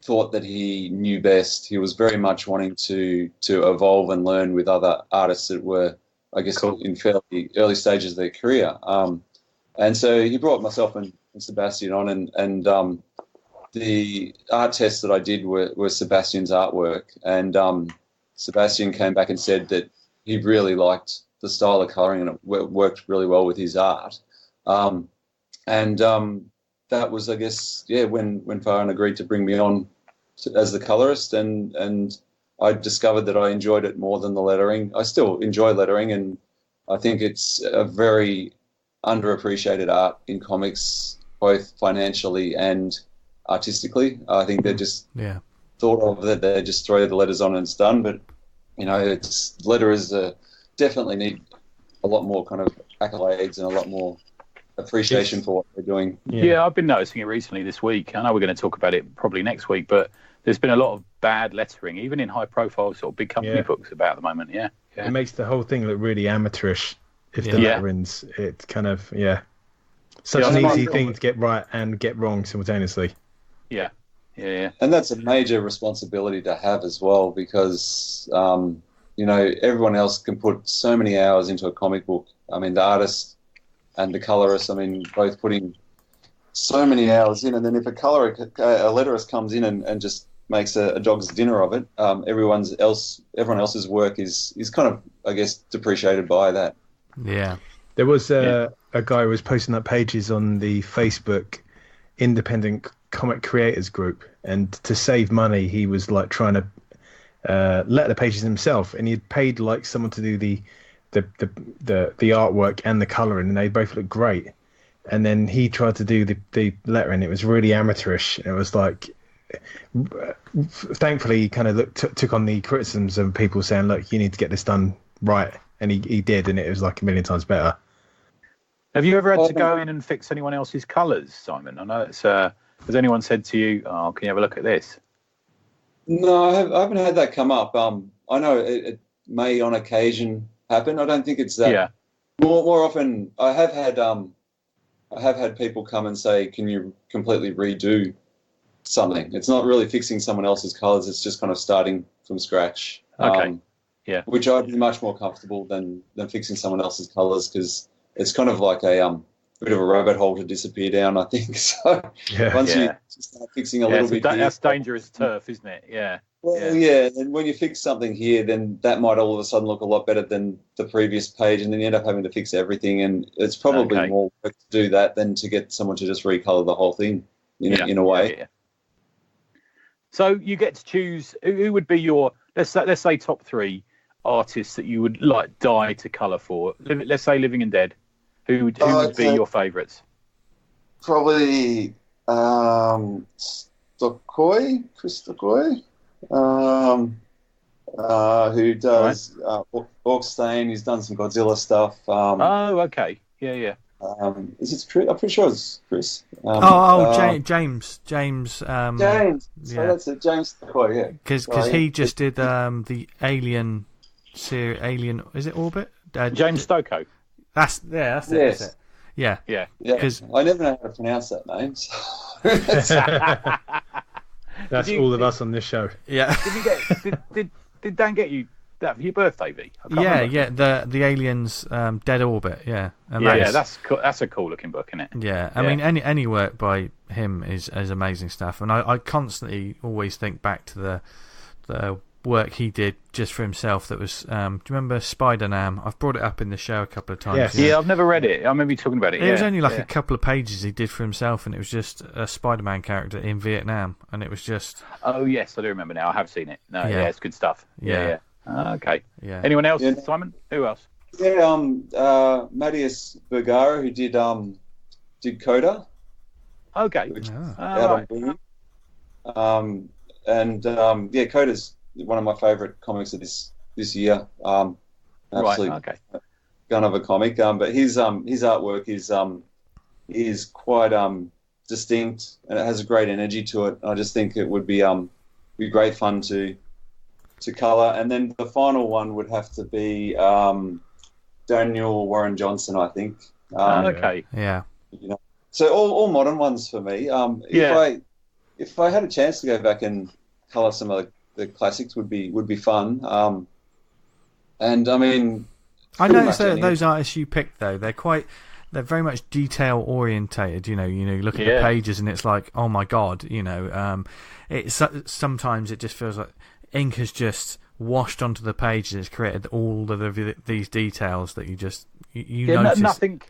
thought that he knew best. He was very much wanting to evolve and learn with other artists that were, I guess, in fairly early stages of their career. And so he brought myself and Sebastian on, and the art tests that I did were Sebastian's artwork, and Sebastian came back and said that he really liked the style of colouring, and it worked really well with his art. That was, I guess, when Farrell agreed to bring me on as the colorist, and I discovered that I enjoyed it more than the lettering. I still enjoy lettering, and I think it's a very underappreciated art in comics, both financially and artistically. I think they're just thought of that they just throw the letters on and it's done. But letterers definitely need a lot more kind of accolades and a lot more appreciation for what they're doing. Yeah, I've been noticing it recently this week. I know we're going to talk about it probably next week, but there's been a lot of bad lettering, even in high-profile sort of big company books about the moment. Yeah. It makes the whole thing look really amateurish. If the lettering's, it's kind of such an easy thing to get right and get wrong simultaneously. Yeah. And that's a major responsibility to have as well, because everyone else can put so many hours into a comic book. I mean, the artist and the colorist, both putting so many hours in, and then if a letterist comes in and just makes a dog's dinner of it, everyone else's work is kind of, I guess, depreciated by that. Yeah. There was a guy who was posting up pages on the Facebook Independent Comic Creators group, and to save money, he was like trying to let the pages himself, and he had paid like someone to do the artwork and the colouring, and they both looked great. And then he tried to do the lettering. It was really amateurish. It was like, thankfully, he kind of took on the criticisms of people saying, "Look, you need to get this done right," and he did, and it was like a million times better. Have you ever had to go in and fix anyone else's colours, Simon? I know it's. Has anyone said to you, "Oh, can you have a look at this"? No, I haven't had that come up. I know it may on occasion happen. I don't think it's that. Yeah. More often, I have had people come and say, "Can you completely redo something?" It's not really fixing someone else's colours. It's just kind of starting from scratch. Okay. Which I'd be much more comfortable than fixing someone else's colours, because it's kind of like a bit of a rabbit hole to disappear down, I think. So once you start fixing a little bit, that's dangerous turf, isn't it? Yeah. Well, and when you fix something here, then that might all of a sudden look a lot better than the previous page, and then you end up having to fix everything, and it's probably more work to do that than to get someone to just recolor the whole thing in a way. Yeah. So you get to choose who would be your let's say top three artists that you would like die to colour for? Let's say Living and Dead. Who would be your favourites? Probably Stokoe, Chris Stokoe, who does Orkstein. He's done some Godzilla stuff. Okay. Yeah. Is it Chris? I'm pretty sure it's Chris. James. James. So that's it. James Stokoe, yeah. Because he just did the Alien series. Alien, is it Orbit? James Stokoe. That's it. Yes. That's it. Yeah. Because I never know how to pronounce that name. So. That's all of us on this show. Yeah. Did Dan get you that for your birthday, V? Yeah. The Aliens Dead Orbit. Yeah. Yeah, that's cool. That's a cool looking book, isn't it? Yeah. I mean, any work by him is amazing stuff, and I constantly always think back to the work he did just for himself. That was do you remember Spider-Nam? I've brought it up in the show a couple of times. Yes. Yeah, I've never read it. I remember you talking about it. It was only like a couple of pages he did for himself, and it was just a Spider-Man character in Vietnam, and it was just. Oh yes, I do remember now. I have seen it. No, yeah, it's good stuff. Yeah. Okay. Yeah. Anyone else? Yeah. Simon? Who else? Yeah, Matthias Bergara, who did Coda. Okay. Coda's one of my favourite comics of this year. Absolutely gun of a comic. But his artwork is quite distinct, and it has a great energy to it. I just think it would be great fun to colour. And then the final one would have to be Daniel Warren Johnson, I think. Yeah. You know, so all modern ones for me. If I had a chance to go back and colour some of the classics, would be fun. And I mean, I noticed that those artists you picked though, they're very much detail orientated. You look at the pages and it's like, oh my god, sometimes it just feels like ink has just washed onto the page and it's created all of these details that you notice.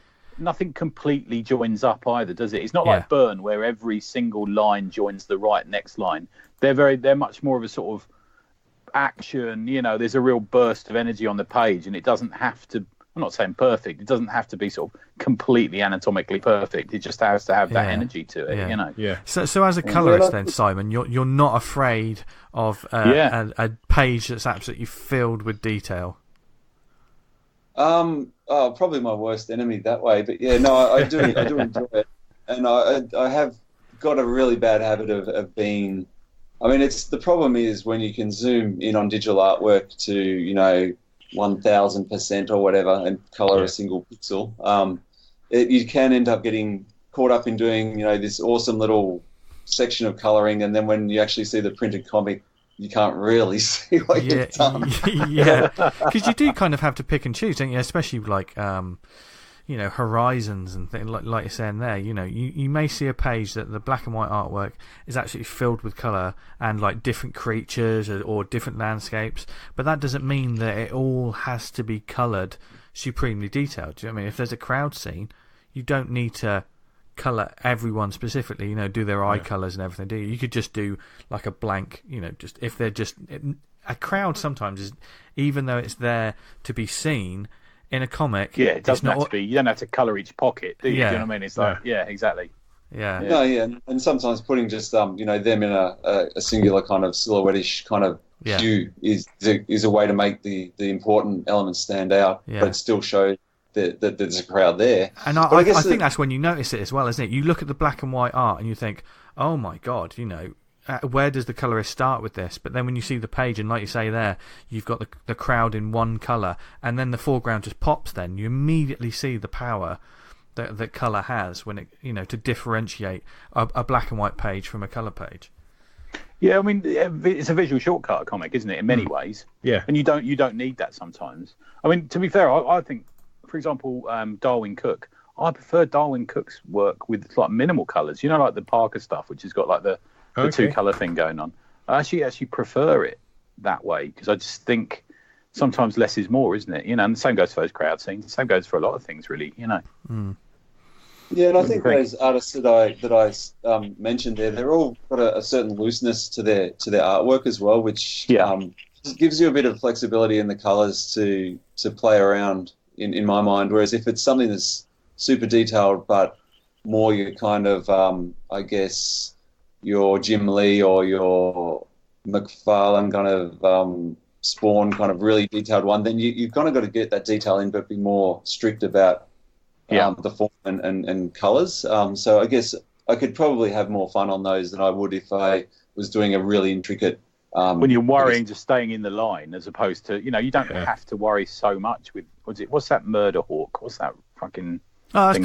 Nothing completely joins up either, does it? It's not like Burn, where every single line joins the right next line. They're much more of a sort of action. There's a real burst of energy on the page, and it doesn't have to. I'm not saying perfect. It doesn't have to be sort of completely anatomically perfect. It just has to have that energy to it. Yeah. So as a colorist, then Simon, you're not afraid of a page that's absolutely filled with detail. Probably my worst enemy that way, but I do enjoy it, and I have got a really bad habit of being. I mean, the problem is when you can zoom in on digital artwork to 1000% or whatever and color a single pixel. You can end up getting caught up in doing this awesome little section of coloring, and then when you actually see the printed comic, you can't really see what you've done. Yeah, because you do kind of have to pick and choose, don't you? Especially like, horizons and things like you're saying there. You may see a page that the black and white artwork is actually filled with colour and like different creatures or different landscapes, but that doesn't mean that it all has to be coloured supremely detailed. Do you know what I mean? If there's a crowd scene, you don't need to colour everyone specifically, do their eye colours and everything, do you? You could just do like a blank, just if they're just a crowd sometimes is, even though it's there to be seen in a comic. Yeah, it doesn't have to be. You don't have to colour each pocket, do you? Do you know what I mean? It's like, exactly. Yeah. No, and sometimes putting just them in a singular kind of silhouette-ish kind of hue is a way to make the important elements stand out, but still show that there's a crowd there. And I think that's when you notice it as well, isn't it? You look at the black and white art and you think, oh my god, where does the colorist start with this? But then when you see the page, and like you say there, you've got the crowd in one color, and then the foreground just pops. Then you immediately see the power that color has when it to differentiate a black and white page from a color page. Yeah, I mean, it's a visual shortcut comic, isn't it? In many ways. Yeah. And you don't need that sometimes. I mean, to be fair, I think, for example, Darwin Cook. I prefer Darwin Cook's work with like minimal colours. Like the Parker stuff, which has got like the two colour thing going on. I actually prefer it that way, because I just think sometimes less is more, isn't it? And the same goes for those crowd scenes. The same goes for a lot of things, really. Yeah, and I think those artists that I mentioned there, they're all got a certain looseness to their artwork as well, which gives you a bit of flexibility in the colours to play around in my mind. Whereas if it's something that's super detailed but more your kind of I guess your Jim Lee or your McFarlane kind of Spawn kind of really detailed one, then you've kind of got to get that detail in but be more strict about the form and colours. So I guess I could probably have more fun on those than I would if I was doing a really intricate. When you're worrying, just staying in the line as opposed to, you don't have to worry so much with, what's that Murder Hawk? What's that fucking... Oh, that's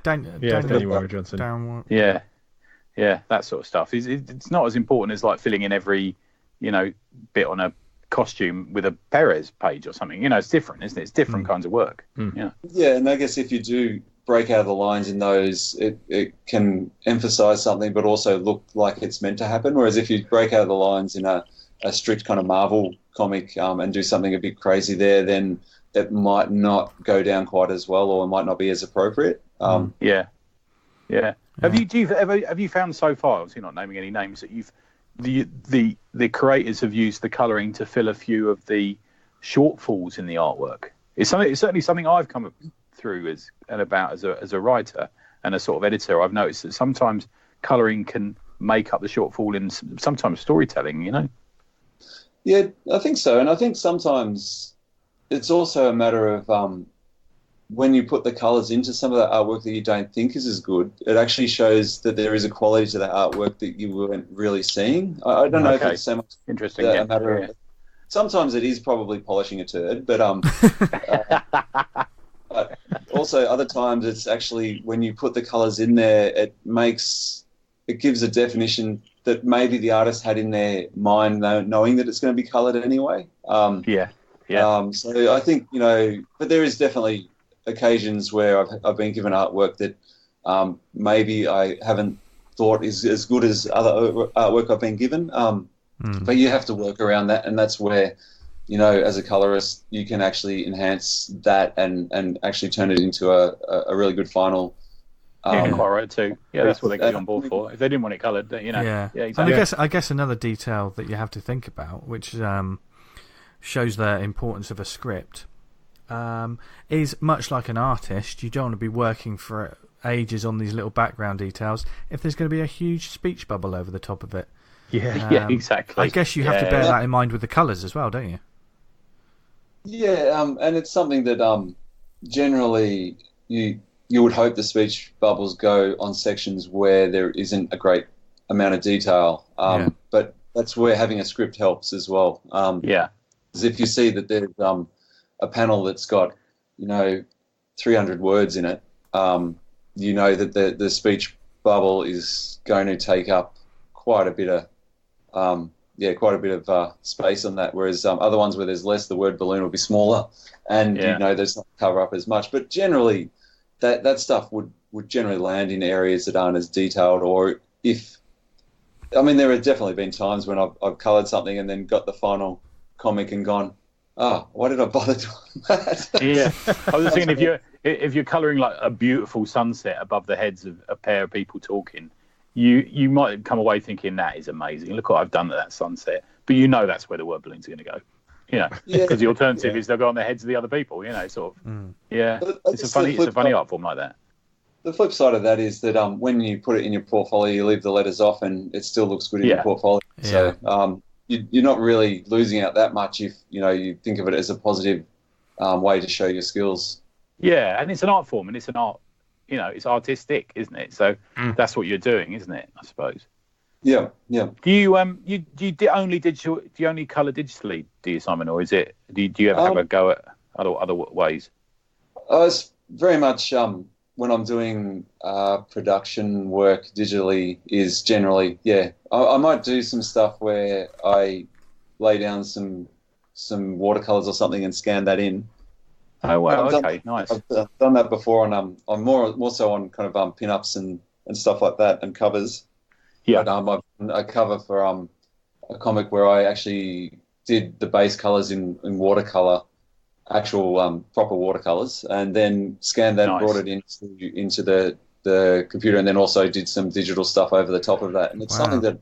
Danny Warren Johnson. Yeah, that sort of stuff. It's not as important as like filling in every, bit on a costume with a Perez page or something. It's different, isn't it? It's different kinds of work. Yeah, and I guess if you do break out of the lines in those, it can emphasize something but also look like it's meant to happen. Whereas if you break out of the lines in a strict kind of Marvel comic and do something a bit crazy there, then it might not go down quite as well, or it might not be as appropriate. Yeah. Have you found so far, obviously not naming any names, that the creators have used the colouring to fill a few of the shortfalls in the artwork? It's certainly something I've come through as a writer and a sort of editor. I've noticed that sometimes colouring can make up the shortfall in sometimes storytelling. Yeah, I think so, and I think sometimes it's also a matter of when you put the colours into some of the artwork that you don't think is as good, it actually shows that there is a quality to the artwork that you weren't really seeing. I don't know if it's so much interesting. A matter of. Sometimes it is probably polishing a turd, but but also other times it's actually when you put the colours in there, it gives a definition that maybe the artist had in their mind, knowing that it's going to be coloured anyway. So I think but there is definitely occasions where I've been given artwork that maybe I haven't thought is as good as other artwork I've been given. But you have to work around that, and that's where, as a colorist, you can actually enhance that and actually turn it into a really good final. Quite right too. Yeah, that's what they get you on board for. If they didn't want it coloured, Yeah, exactly. And I guess another detail that you have to think about, which shows the importance of a script, is much like an artist, you don't want to be working for ages on these little background details if there's going to be a huge speech bubble over the top of it. Yeah, exactly. I guess you have to bear that in mind with the colours as well, don't you? Yeah, and it's something that generally you would hope the speech bubbles go on sections where there isn't a great amount of detail. But that's where having a script helps as well. Because if you see that there's a panel that's got 300 words in it, that the speech bubble is going to take up quite a bit of space on that. Whereas other ones where there's less, the word balloon will be smaller, and there's not cover up as much. But generally, that stuff would generally land in areas that aren't as detailed. Or there have definitely been times when I've coloured something and then got the final comic and gone, why did I bother doing that? Yeah, I was just thinking if you're colouring like a beautiful sunset above the heads of a pair of people talking, you might come away thinking that is amazing. Look what I've done to that sunset. But that's where the word balloon's going to go. Because the alternative is they'll go on the heads of the other people. Sort of. Yeah, it's a funny art form like that. The flip side of that is that when you put it in your portfolio, you leave the letters off, and it still looks good in your portfolio. Yeah. So you're not really losing out that much if you think of it as a positive way to show your skills. Yeah, and it's an art form, and it's an art. It's artistic, isn't it? So that's what you're doing, isn't it? I suppose. Yeah. Do you only colour digitally, do you, Simon, or is it? Do you ever have a go at other ways? It's very much when I'm doing production work digitally is generally I might do some stuff where I lay down some watercolors or something and scan that in. Oh wow! Okay, nice. I've done that before, and I'm more so on kind of pin-ups and stuff like that and covers. Yeah. But, I cover for a comic where I actually did the base colors in watercolor, actual proper watercolors, and then scanned that, brought it into the computer, and then also did some digital stuff over the top of that. And it's something that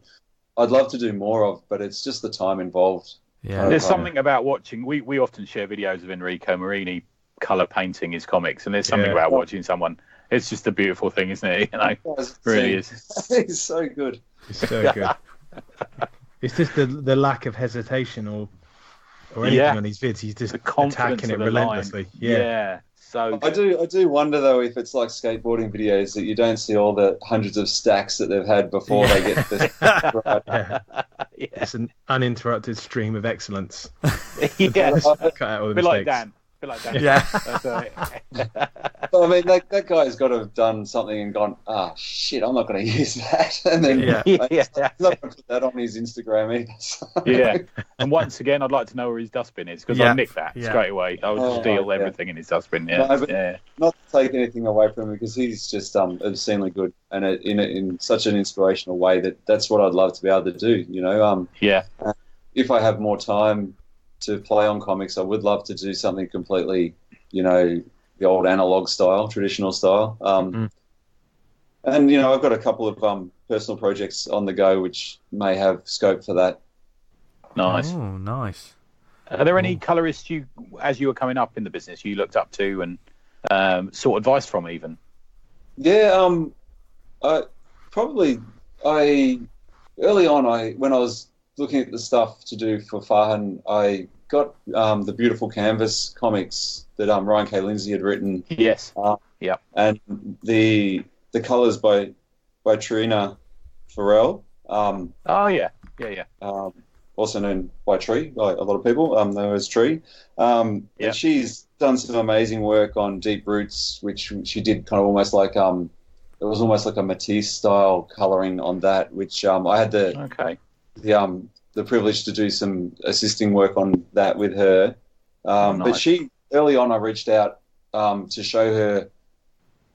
I'd love to do more of, but it's just the time involved. Yeah. There's something about watching. We often share videos of Enrico Marini colour painting his comics, and there's something about watching someone. It's just a beautiful thing, isn't it? You know, really is. He's so good. It's so good. It's just the lack of hesitation or anything on these vids. He's just attacking it relentlessly. Yeah. So I do wonder though if it's like skateboarding videos that you don't see all the hundreds of stacks that they've had before they get this right. It's an uninterrupted stream of excellence. Yeah, Cut out all the mistakes. like Dan. Yeah. I mean, that guy's got to have done something and gone, shit, I'm not going to use that. And then he's not going to put that on his Instagram either. So. Yeah. And once again, I'd like to know where his dustbin is, because I'd nick that straight away. I would steal everything in his dustbin. Yeah. No, not to take anything away from him, because he's just obscenely good, and in such an inspirational way that's what I'd love to be able to do. You know. If I have more time to play on comics, I would love to do something completely, you know, the old analog style, traditional style. And, you know, I've got a couple of personal projects on the go which may have scope for that. Nice. Oh, nice. Are there any colorists as you were coming up in the business, you looked up to and sought advice from even? Yeah, early on, when I was looking at the stuff to do for Farrell, I got the Beautiful Canvas comics that Ryan K. Lindsay had written. Yes. And the colours by Triona Farrell. Also known by Tree by a lot of people, known as Tree. And she's done some amazing work on Deep Roots, which she did kind of almost like it was almost like a Matisse style colouring on that, which I had the privilege to do some assisting work on that with her. But she, early on, I reached out to show her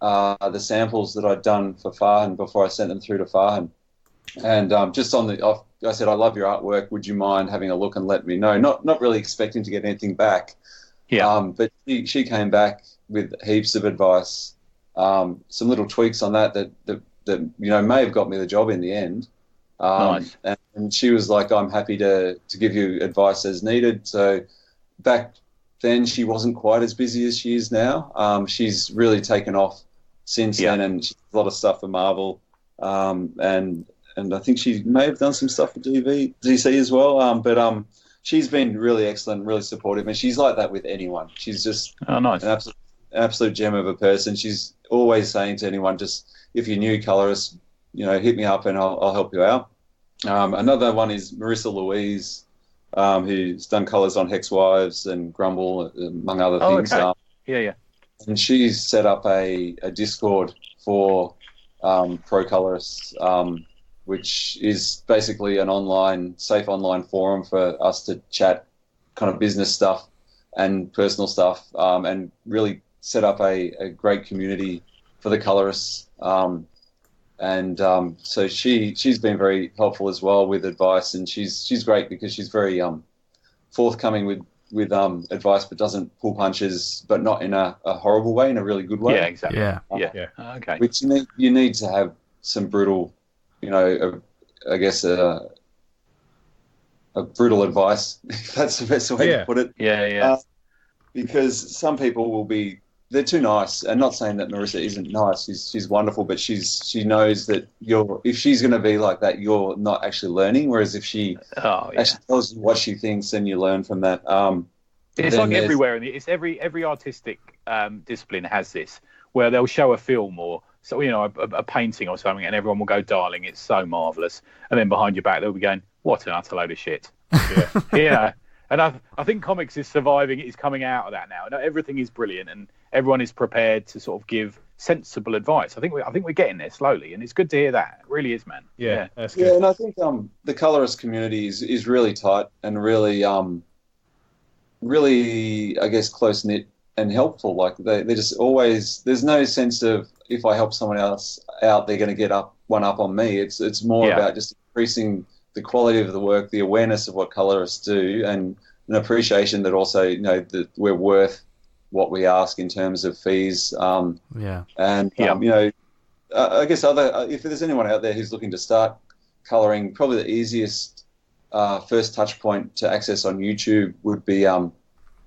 the samples that I'd done for Farrell before I sent them through to Farrell. And just on the off, I said, I love your artwork. Would you mind having a look and let me know? Not really expecting to get anything back. Yeah. But she came back with heaps of advice, some little tweaks on that you know may have got me the job in the end. Nice. And she was like, I'm happy to give you advice as needed. So back then she wasn't quite as busy as she is now. She's really taken off since then, and she's a lot of stuff for Marvel. And I think she may have done some stuff for DC as well. But she's been really excellent, really supportive, and she's like that with anyone. She's just an absolute gem of a person. She's always saying to anyone, just if you're new colorist, you know, hit me up and I'll help you out. Another one is Marissa Louise, who's done colours on Hex Wives and Grumble, among other things. Okay. And she's set up a Discord for pro colorists, which is basically an safe online forum for us to chat kind of business stuff and personal stuff, and really set up a great community for the colorists. So she's been very helpful as well with advice, and she's great because she's very forthcoming with advice, but doesn't pull punches, but not in a horrible way, in a really good way. Yeah, exactly. Okay. Which you need to have some brutal, you know, I guess a brutal advice, if that's the best way to put it. Yeah. Because some people they're too nice, and not saying that Marissa isn't nice. She's wonderful, but she knows that if she's going to be like that, you're not actually learning. Whereas if she actually tells you what she thinks, then you learn from that. It's like everywhere, it's every artistic discipline has this, where they'll show a film or a painting or something, and everyone will go, "Darling, it's so marvelous," and then behind your back they'll be going, "What an utter load of shit." Yeah. And I think comics is surviving. It's coming out of that now. Everything is brilliant, and everyone is prepared to sort of give sensible advice. I think we're getting there slowly, and it's good to hear that. It really is, man. Yeah, that's good. Yeah, and I think the colorist community is really tight and really, I guess, close knit and helpful. Like they're just always. There's no sense of if I help someone else out, they're going to get one up on me. It's more about just increasing the quality of the work, the awareness of what colorists do, and an appreciation that also, you know, that we're worth what we ask in terms of fees. You know, I guess if there's anyone out there who's looking to start coloring, probably the easiest first touch point to access on YouTube would be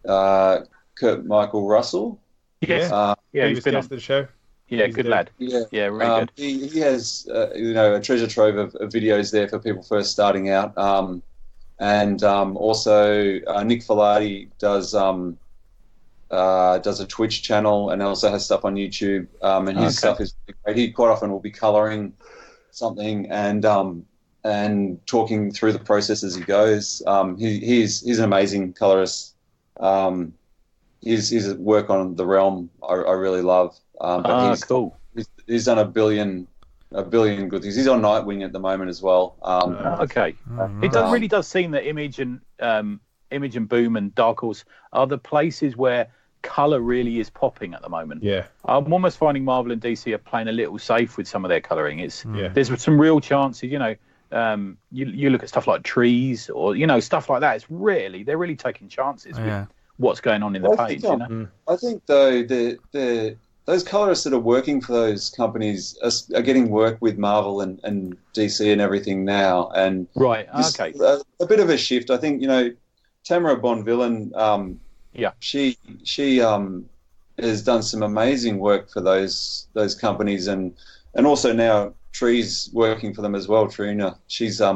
Kurt Michael Russell. Yes. He's been on the show. Yeah, good lad. Yeah, really good. He has a treasure trove of videos there for people first starting out. And also Nick Fillardi does a Twitch channel and also has stuff on YouTube. And his stuff is great. He quite often will be colouring something and talking through the process as he goes. He's an amazing colorist. His work on The Realm I really love. But cool. He's done a billion good things. He's on Nightwing at the moment as well. Okay. It really does seem that Image and Boom and Dark Horse are the places where colour really is popping at the moment. Yeah. I'm almost finding Marvel and DC are playing a little safe with some of their colouring. There's some real chances, you look at stuff like trees or, stuff like that. They're really taking chances with what's going on in the page. I think, though, those colorists that are working for those companies are getting work with Marvel and DC and everything now. And right, okay. A bit of a shift. I think, Tamira Bonvillan, she has done some amazing work for those companies and also now Tree's working for them as well, Triona.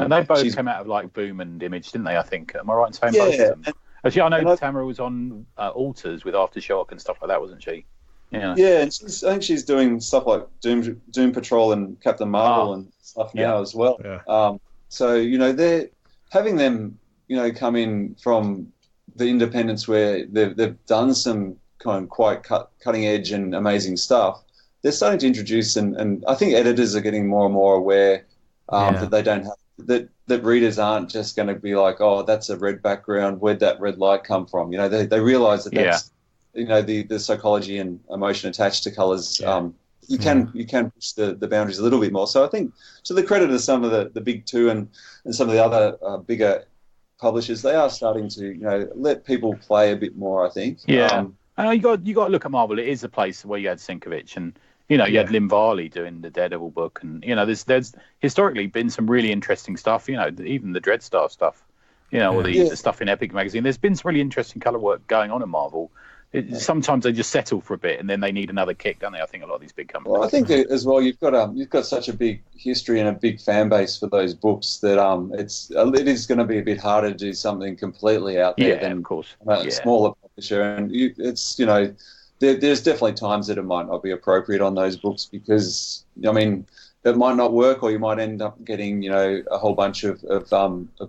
And they both came out of like Boom and Image, didn't they, I think? Am I right in saying both of them? Actually, I know Tamara was on Alters with Aftershock and stuff like that, wasn't she? Yeah, and I think she's doing stuff like Doom Patrol and Captain Marvel and stuff now as well. Yeah. So they're having them come in from the independents where they've done some kind of quite cutting edge and amazing stuff. They're starting to introduce and I think editors are getting more and more aware that they don't have that readers aren't just going to be like, oh, that's a red background. Where'd that red light come from? They realise that that's the psychology and emotion attached to colours. You can push the boundaries a little bit more. So I think, to the credit of some of the big two and some of the other bigger publishers, they are starting to let people play a bit more. I think. Yeah, you got to look at Marvel. It is a place where you had Sienkiewicz and you had Lim Varley doing the Daredevil book, and there's historically been some really interesting stuff. Even the Dreadstar stuff. Or the stuff in Epic magazine. There's been some really interesting colour work going on in Marvel. Sometimes they just settle for a bit and then they need another kick, don't they? I think a lot of these big companies. Well, I think as well you've got such a big history and a big fan base for those books that it is going to be a bit harder to do something completely out there than of course. A smaller publisher. And there's definitely times that it might not be appropriate on those books because it might not work, or you might end up getting a whole bunch of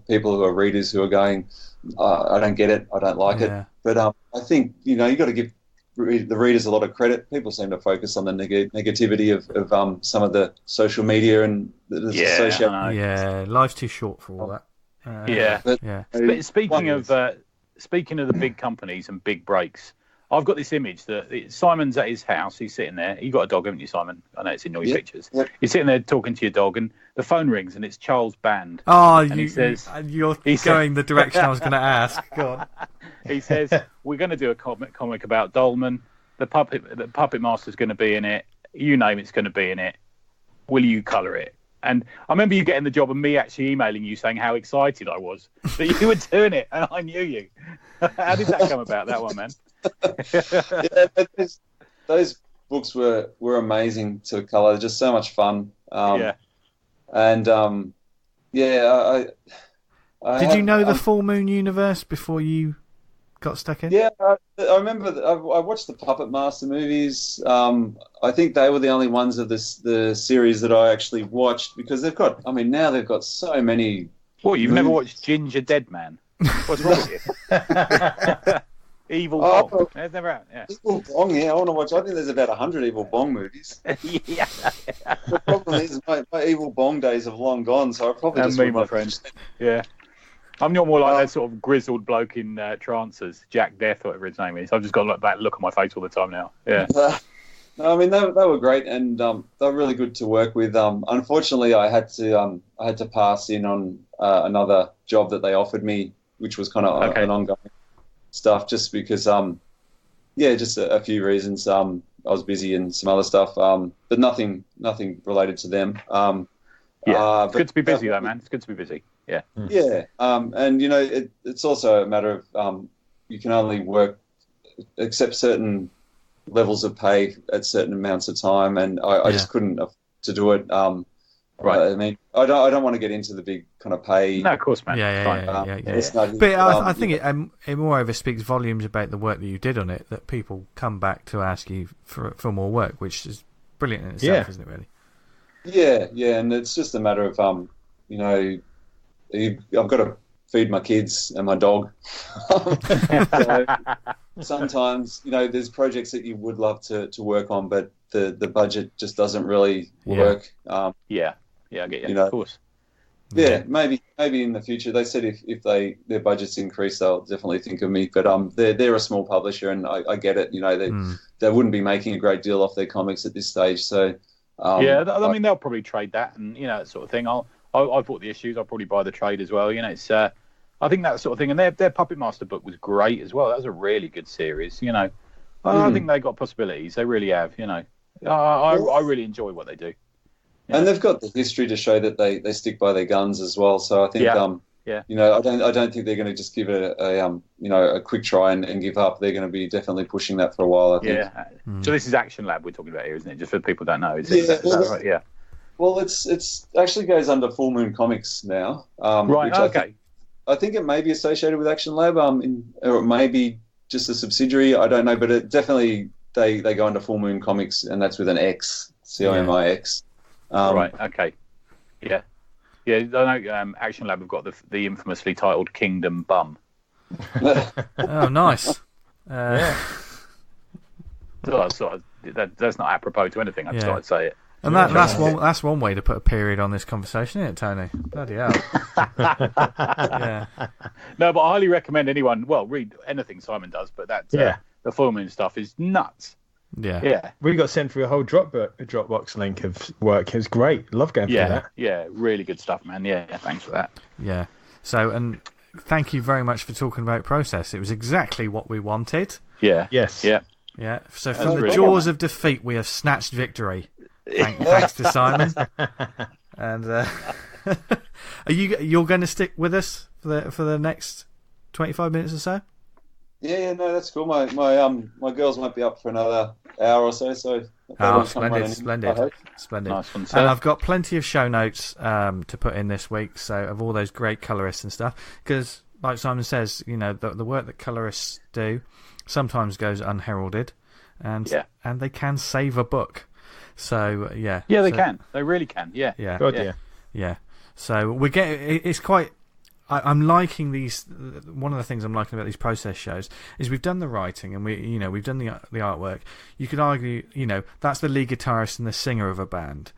people who are readers who are going, I don't get it, I don't like it. But I think you got to give the readers a lot of credit. People seem to focus on the negativity of some of the social media and the social. Life's too short for all that. Speaking of the big companies and big breaks, I've got this image that Simon's at his house. He's sitting there. You got a dog, haven't you, Simon? I know it's in all your pictures. Yep. You're sitting there talking to your dog, and the phone rings, and it's Charles Band. Oh, and he says, you're going the direction I was going to ask. Go on. He says, we're going to do a comic about Dollman. The puppet master's going to be in it. You name it's going to be in it. Will you colour it? And I remember you getting the job and me actually emailing you saying how excited I was that you were doing it, and I knew you. How did that come about, that one, man? Those books were amazing to colour. They're just so much fun. Did you know the Full Moon universe before you got stuck in? Yeah, I remember. I watched the Puppet Master movies. I think they were the only ones of the series that I actually watched because now they've got so many. What, you've never watched Ginger Dead Man? What's wrong with you? Evil Bong. That's never out. Yeah. Evil Bong, I want to watch. I think there's about 100 Evil Bong movies. Yeah. The problem is my Evil Bong days have long gone, so I probably just... me, my friend. Yeah. I'm not more like that sort of grizzled bloke in Trancers, Jack Death, whatever his name is. I've just got that look on my face all the time now. Yeah. No, I mean, they were great, and they were really good to work with. Unfortunately, I had to pass in on another job that they offered me, which was kind of an ongoing stuff, just because, just a few reasons. I was busy and some other stuff, but nothing related to them. It's good to be busy, though, man. It's good to be busy. Yeah. Yeah, and it's also a matter of you can only accept certain levels of pay at certain amounts of time, and I just couldn't afford to do it. Right. I mean, I don't want to get into the big kind of pay. No, of course, man. Yeah. It's not, But I think it moreover speaks volumes about the work that you did on it, that people come back to ask you for more work, which is brilliant in itself, isn't it, really? Yeah, and it's just a matter of I've got to feed my kids and my dog. So sometimes, there's projects that you would love to work on, but the budget just doesn't really work. Yeah, I get you. Of course. Yeah, maybe in the future. They said if their budgets increase, they'll definitely think of me. But they're a small publisher, and I get it. They wouldn't be making a great deal off their comics at this stage. So I mean, they'll probably trade that, and that sort of thing. I bought the issues. I'll probably buy the trade as well. It's I think that sort of thing. And their Puppet Master book was great as well. That was a really good series. I think they got possibilities. They really have. I really enjoy what they do. Yeah. And they've got the history to show that they stick by their guns as well. So I think, I don't think they're going to just give it a quick try and give up. They're going to be definitely pushing that for a while, I think. Yeah. So this is Action Lab we're talking about here, isn't it? Just for people who don't know. Is that right? Yeah. Well, it's actually goes under Full Moon Comics now. Right. Okay. I think it may be associated with Action Lab, or it may be just a subsidiary. I don't know, but it definitely they go under Full Moon Comics, and that's with an X, CIMIX. Right. Okay. Yeah. I know. Action Lab have got the infamously titled Kingdom Bum. Oh, nice. That's not apropos to anything. I just thought I'd say it. And that's one way to put a period on this conversation, isn't it, Tony? Bloody hell. Yeah. No, but I highly recommend anyone. Well, read anything Simon does, but the Full Moon stuff is nuts. Yeah. We got sent through a whole Dropbox link of work. It was great. Love going through that. Yeah, really good stuff, man. Yeah, thanks for that. Yeah. So, and thank you very much for talking about process. It was exactly what we wanted. Yeah. Yes. Yeah. Yeah. So from the jaws of defeat, we have snatched victory. Thanks to Simon. And you're going to stick with us for the next 25 minutes or so? Yeah, no, that's cool. My girls won't be up for another hour or so. Splendid. Nice one, sir. And I've got plenty of show notes to put in this week, so of all those great colorists and stuff. Because, like Simon says, the work that colorists do sometimes goes unheralded, and they can save a book. So they can. They really can. Yeah. Yeah. So it's quite. I'm liking these. One of the things I'm liking about these process shows is we've done the writing and we've done the artwork. You could argue, that's the lead guitarist and the singer of a band,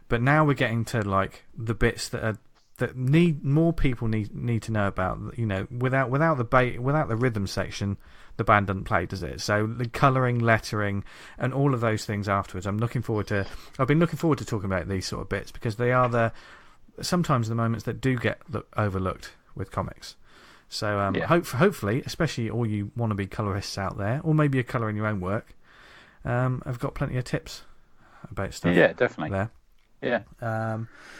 but now we're getting to like the bits that need more people need to know about. Without the rhythm section, the band doesn't play, does it? So the colouring, lettering, and all of those things afterwards. I've been looking forward to talking about these sort of bits because they are sometimes the moments that do get overlooked with comics. So hopefully, especially all you wannabe colorists out there, or maybe you're colouring your own work, I've got plenty of tips about stuff. Yeah, definitely. There. Yeah.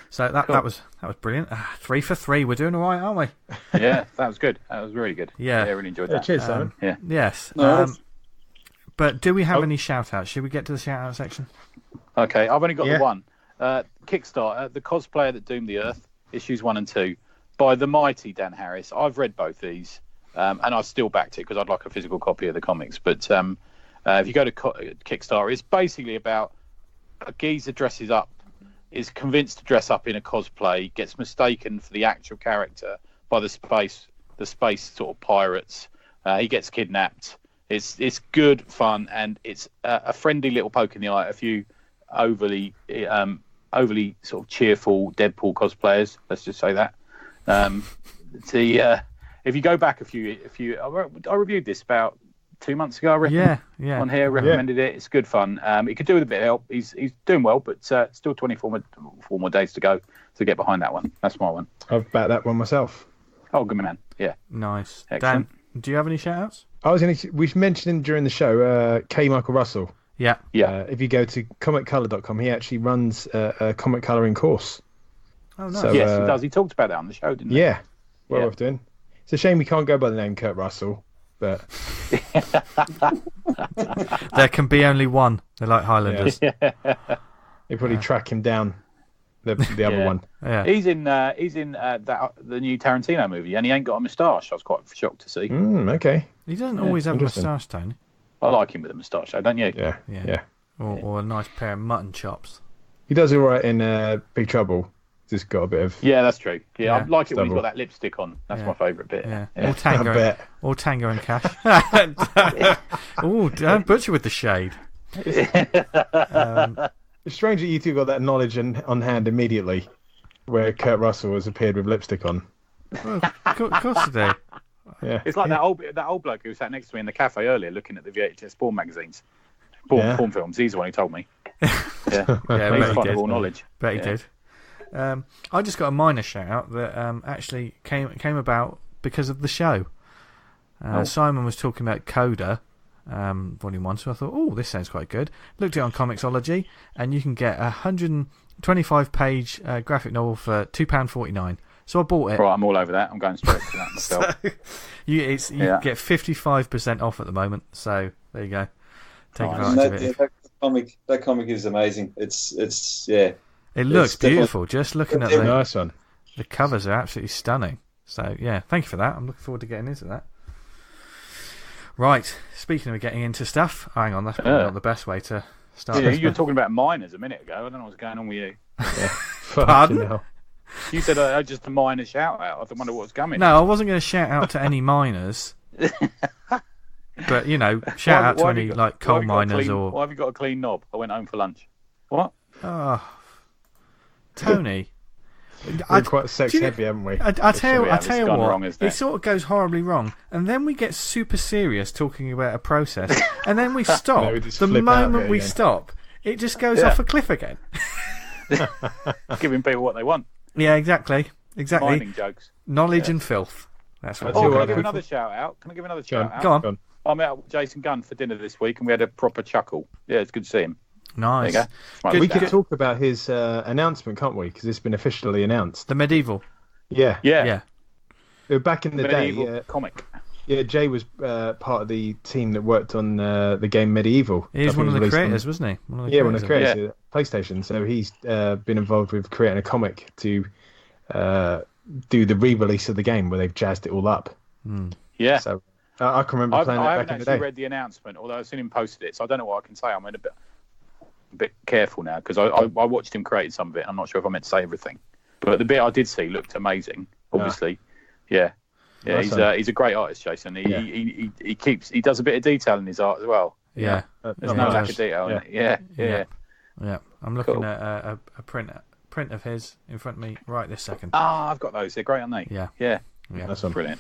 So that was brilliant. 3 for 3. We're doing all right, aren't we? Yeah, that was good. That was really good. Yeah, I really enjoyed that. Cheers, Simon. Yeah. Yes. But do we have any shout-outs? Should we get to the shout-out section? Okay, I've only got the one. Kickstarter, The Cosplayer That Doomed the Earth, issues 1 and 2, by the mighty Dan Harris. I've read both these, and I still backed it because I'd like a physical copy of the comics. But if you go to Kickstarter, it's basically about a geezer dresses up, is convinced to dress up in a cosplay, gets mistaken for the actual character by the space sort of pirates. He gets kidnapped. It's good fun, and it's a friendly little poke in the eye at a few overly sort of cheerful Deadpool cosplayers. Let's just say that. If you go back a few, I reviewed this about 2 months ago. I reckon. Yeah. On here, recommended it. It's good fun. He could do with a bit of help. He's doing well, but still 24 more days to go to get behind that one. That's my one. I've backed that one myself. Oh, good man. Yeah. Nice. Excellent. Dan, do you have any shout-outs? We mentioned him during the show, K. Michael Russell. Yeah. If you go to comiccolour.com, he actually runs a comic colouring course. Oh, nice. So, Yes, he does. He talked about that on the show, didn't he? Yeah, well worth doing. It's a shame we can't go by the name Kurt Russell, but There can be only one. They're like Highlanders. they probably track him down. The other one. Yeah. He's in the new Tarantino movie, and he ain't got a moustache. I was quite shocked to see. Okay. He doesn't always have a Interesting. moustache, Tony. I like him with a moustache, though, don't you? Yeah. Or a nice pair of mutton chops. He does all right in Big Trouble. Just got a bit of. Yeah, that's true. Yeah, I Yeah. like it when he's Stubble. got that lipstick on. That's Yeah. my favourite bit. Yeah. Yeah. Or Tango. I bet. Or Tango and Cash. Oh, don't butcher with the shade. It's strange that you two got that knowledge on hand immediately, where Kurt Russell has appeared with lipstick on. Well, of course they do. Yeah. It's like that old bloke who sat next to me in the cafe earlier looking at the VHS porn magazines. Porn films. He's the one who told me. Yeah. Yeah, He's bet he fond did. of all knowledge. Bet he Yeah. did. I just got a minor shout out that actually came about because of the show. Simon was talking about Coda, Volume 1, so I thought, oh, this sounds quite good. Looked it on Comixology, and you can get a 125-page graphic novel for £2.49. So I bought it. Right, I'm all over that. I'm going straight to that myself. You get 55% off at the moment, so there you go. Take Nice. advantage of it. That comic is amazing. It's yeah. It looks definitely- beautiful. Just looking at Nice one. the covers are absolutely stunning. So yeah, thank you for that. I'm looking forward to getting into that. Right, speaking of getting into stuff, hang on, that's probably not the best way to start. Yeah, this, you were but- talking about miners a minute ago. I don't know what's going on with you. Pardon? Fucking hell. You said just a miner shout out. I wonder what's coming. No, I wasn't going to shout out to any miners, but shout out to have you any got- like why coal have you got a miners clean- or. Why have you got a clean knob? I went home for lunch. What? Oh, Tony. We're quite sex do you know- heavy, haven't we? I tell have. you It's gone what, wrong, isn't it it? sort of goes horribly wrong, and then we get super serious talking about a process, and then we stop. No, we just The flip out of moment it we again. stop, it just goes Yeah. off a cliff again. Giving people what they want. Yeah, exactly. Mining jokes. Knowledge and filth. That's what. That's Oh, all can I right, give people. another shout out? Can I give another Go on. shout out? Go on. I met up with Jason Gunn for dinner this week, and we had a proper chuckle. Yeah, it's good to see him. Nice. There you go. Right, Good- We shout could out. talk about his announcement, can't we? Because it's been officially announced. The medieval. Yeah. Yeah. Back in the Medieval day, comic. Jay was part of the team that worked on the game Medieval. He was I think one of the released on- creators, wasn't he? One of One of the creators of PlayStation. So he's been involved with creating a comic to do the re-release of the game where they've jazzed it all up. Yeah. So I can remember I playing haven't that back in the actually day. read the announcement, although I've seen him posted it, so I don't know what I can say. I'm a bit careful now because I watched him create some of it. I'm not sure if I meant to say everything, but the bit I did see looked amazing. Obviously, yeah. Nice He's a great artist, Jason. He does a bit of detail in his art as well. Yeah. There's Yeah, no he lack does. of detail in Yeah. it. Yeah. Yeah. I'm looking Cool. at a print of his in front of me right this second. Ah, I've got those. They're great, aren't they? Yeah. Yeah. Nice one. Brilliant.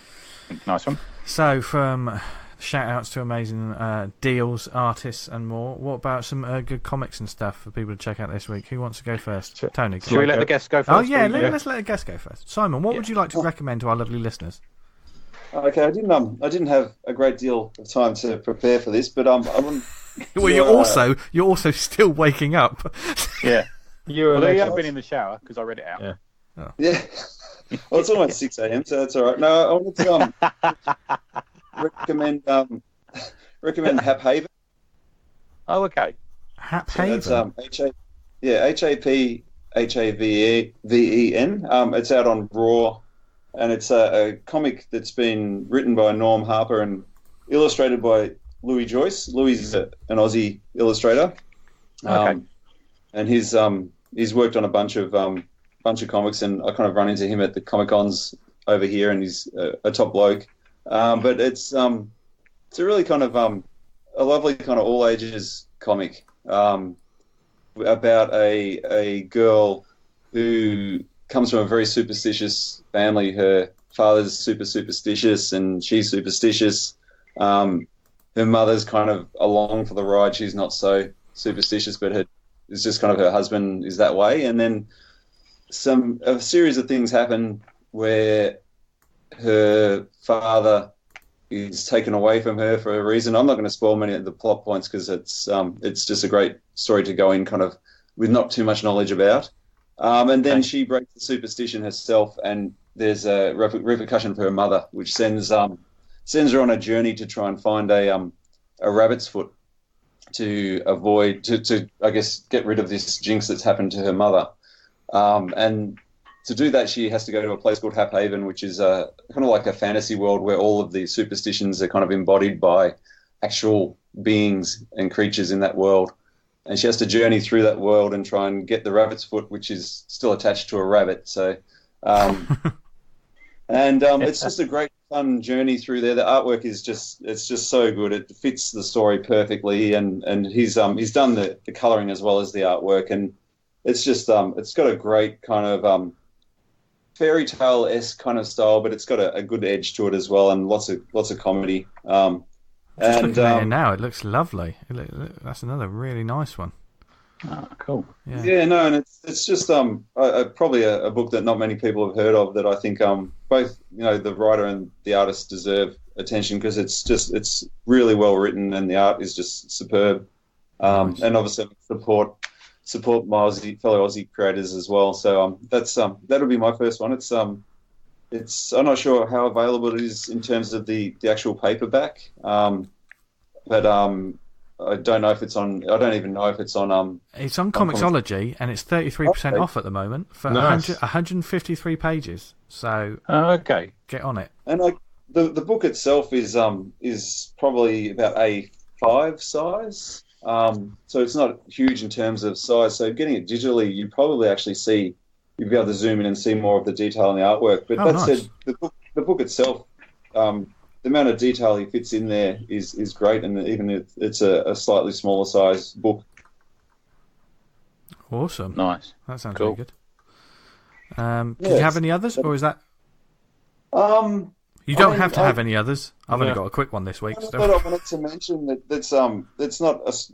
Nice one. So, from shout outs to amazing deals, artists, and more, what about some good comics and stuff for people to check out this week? Who wants to go first? Sure. Tony. Should we let the guests go first? Oh, yeah, or you- let's let a guest go first. Simon, what would you like to recommend to our lovely listeners? Okay, I didn't have a great deal of time to prepare for this, but I want. Well, you're also still waking up. Yeah. You're Although a you legend. haven't been in the shower because I read it out. Yeah. Yeah. Well, it's almost 6 a.m., so that's all right. No, I wanted to recommend Haphaven. Oh, okay. Haphaven. So that's Haphaven. It's out on Raw, and it's a comic that's been written by Norm Harper and illustrated by Louis Joyce. Louis is an Aussie illustrator, Okay. and he's worked on a bunch of comics, and I kind of run into him at the Comic Cons over here, and he's a top bloke. But it's a really kind of a lovely kind of all ages comic about a girl who comes from a very superstitious family. Her father's super superstitious, and she's superstitious. Her mother's kind of along for the ride. She's not so superstitious, but it's just kind of her husband is that way. And then a series of things happen where her father is taken away from her for a reason. I'm not going to spoil many of the plot points because it's just a great story to go in kind of with not too much knowledge about. And then she breaks the superstition herself, and there's a repercussion for her mother, which sends her on a journey to try and find a rabbit's foot to avoid to I guess get rid of this jinx that's happened to her mother. And to do that, she has to go to a place called Haphaven, which is kind of like a fantasy world where all of the superstitions are kind of embodied by actual beings and creatures in that world. And she has to journey through that world and try and get the rabbit's foot, which is still attached to a rabbit. So, it's just a great fun journey through there. The artwork is it's just so good. It fits the story perfectly, and he's done the coloring as well as the artwork, and it's just it's got a great kind of fairy tale-esque kind of style, but it's got a good edge to it as well, and lots of comedy. Just looking at it now, it looks lovely. That's another really nice one. Oh, cool. Yeah, no, and it's just probably a book that not many people have heard of, that I think both the writer and the artist deserve attention, because it's really well written and the art is just superb. Nice. And obviously support my fellow Aussie creators as well. So that'll be my first one. It's I'm not sure how available it is in terms of the actual paperback, but I don't know if it's on. I don't even know if it's on. It's on Comixology, and it's 33% off at the moment for Nice. 153 pages. So get on it. And the book itself is probably about A5 size. So it's not huge in terms of size. So getting it digitally, you probably actually you'd be able to zoom in and see more of the detail in the artwork. But nice. Said, the book itself, the amount of detail he fits in there is great, and even if it's a slightly smaller size book. Awesome. Nice. That sounds Cool. really good. Did you have any others, or is that? You don't have to have any others. I've only got a quick one this week. But I wanted to mention that's not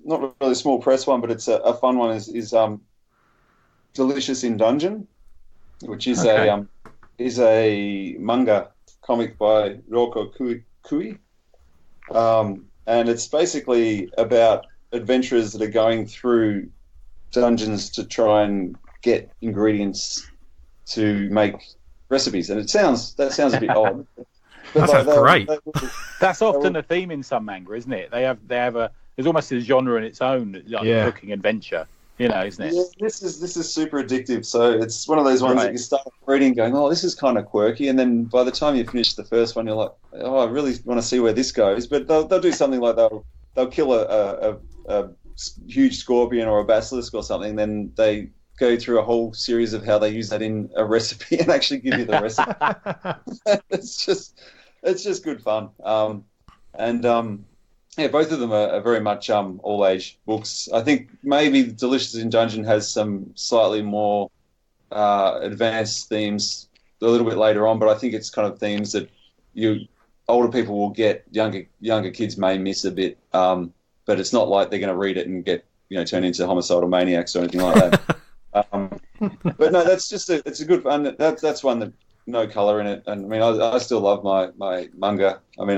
really a small press one, but it's a fun one. Is Delicious in Dungeon, which is a manga comic by Roko Kui. And it's basically about adventurers that are going through dungeons to try and get ingredients to make recipes. And that sounds a bit odd. That sounds great. That's often the theme in some manga, isn't it? They have there's almost a genre in its own, like cooking adventure. Isn't it? Yeah, this is super addictive. So it's one of those ones that you start reading going, oh, this is kind of quirky, and then by the time you finish the first one, you're like, oh, I really want to see where this goes. But they'll do something like they'll kill a huge scorpion or a basilisk or something, then they go through a whole series of how they use that in a recipe and actually give you the recipe. It's just good fun. Yeah, both of them are very much all-age books. I think maybe Delicious in Dungeon has some slightly more advanced themes a little bit later on, but I think it's kind of themes that older people will get, younger kids may miss a bit, but it's not like they're going to read it and get turn into homicidal maniacs or anything like that. But no, it's a good fun. That's one that no color in it, and I mean I still love my manga. I mean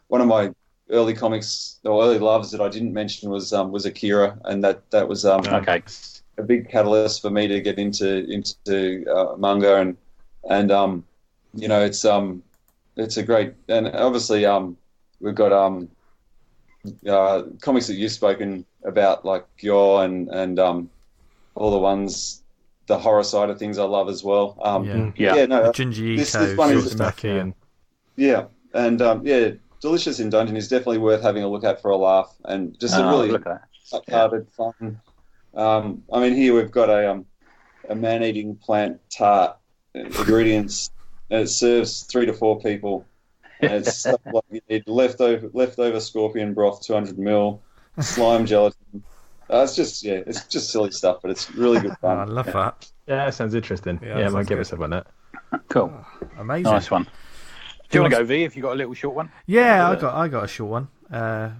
one of my early comics or early loves that I didn't mention was Akira, and that was a big catalyst for me to get into manga, and it's a great, and obviously we've got comics that you've spoken about like Gyo and all the ones, the horror side of things I love as well. Junji Ito, and Delicious in Dungeon is definitely worth having a look at for a laugh, and just a really light-hearted fun. I mean, here we've got a man-eating plant tart ingredients, and it serves 3 to 4 people. And it's stuff like you need leftover scorpion broth, 200 ml, slime gelatin. It's just silly stuff, but it's really good fun. I love that. Yeah, that sounds interesting. I might give myself on that. Cool. Amazing. Nice one. Do you want to go, V, if you got a little short one? Yeah, I got a short one. I'll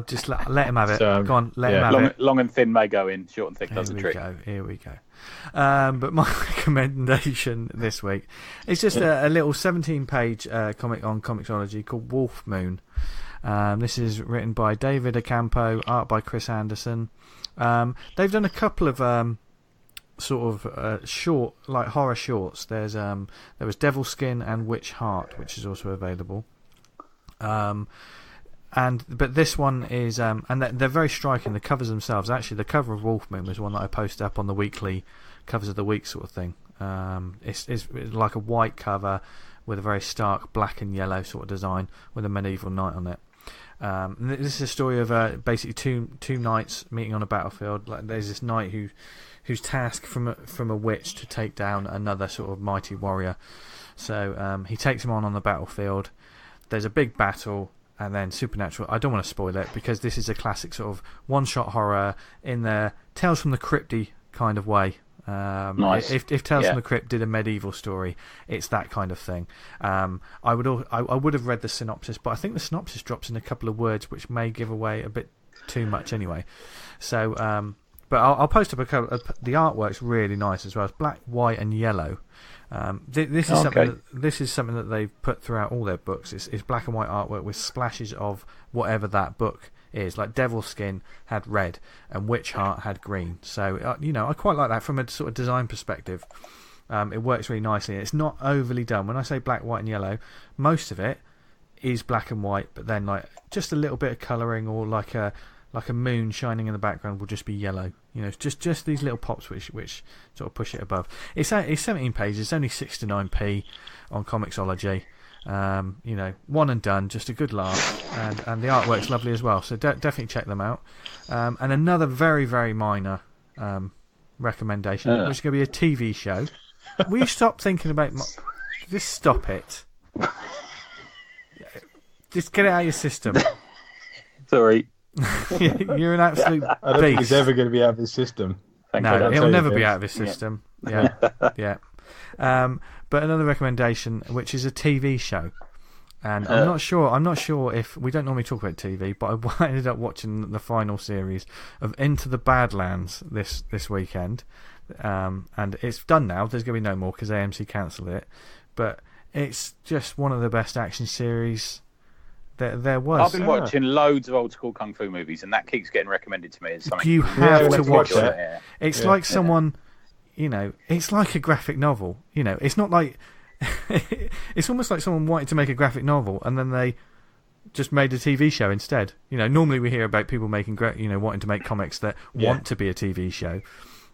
just let him have it. So, go on, let him have it. Long and thin may go in, short and thick does the trick. Here we go. But my recommendation this week is just a little 17-page comic on Comixology called Wolf Moon. This is written by David Ocampo, art by Chris Anderson. They've done a couple of sort of short, like horror shorts. There was Devil Skin and Witch Heart, which is also available. But this one is, and they're very striking. The covers themselves, actually, the cover of Wolfman was one that I posted up on the weekly covers of the week sort of thing. It's like a white cover with a very stark black and yellow sort of design with a medieval knight on it. This is a story of basically two knights meeting on a battlefield. Like, there's this knight who's tasked from a witch to take down another sort of mighty warrior. So he takes him on the battlefield. There's a big battle, and then supernatural. I don't want to spoil it because this is a classic sort of one-shot horror in the Tales from the Crypty kind of way. Nice. If Tales from the Crypt did a medieval story, it's that kind of thing. I would have read the synopsis, but I think the synopsis drops in a couple of words which may give away a bit too much anyway. So, but I'll post up a couple. The artwork's really nice as well. It's black, white, and yellow. This is something that they've put throughout all their books. It's black and white artwork with splashes of whatever that book is. Like Devil Skin had red and Witch Heart had green. So I quite like that from a sort of design perspective. It works really nicely. It's not overly done. When I say black, white, and yellow, most of it is black and white, but then like just a little bit of colouring or like a moon shining in the background will just be yellow. Just these little pops which sort of push it above. It's 17 pages. It's only 69p on Comixology. One and done, just a good laugh, and the artwork's lovely as well. So definitely check them out. And another very, very minor recommendation, which is going to be a TV show. Will you stop thinking about? Just stop it. Just get it out of your system. Sorry. You're an absolute beast. I don't think he's ever going to be out of his system. No, he'll never be out of his system. Yeah. But another recommendation, which is a TV show, and I'm not sure if we don't normally talk about TV, but I ended up watching the final series of Into the Badlands this weekend, and it's done now. There's going to be no more because AMC cancelled it, but it's just one of the best action series there was. I've been watching loads of old school kung fu movies, and that keeps getting recommended to me as something. You have to watch it. Yeah. It's like someone. It's like a graphic novel. It's not like it's almost like someone wanted to make a graphic novel and then they just made a TV show instead. Normally we hear about people making wanting to make comics that want to be a TV show.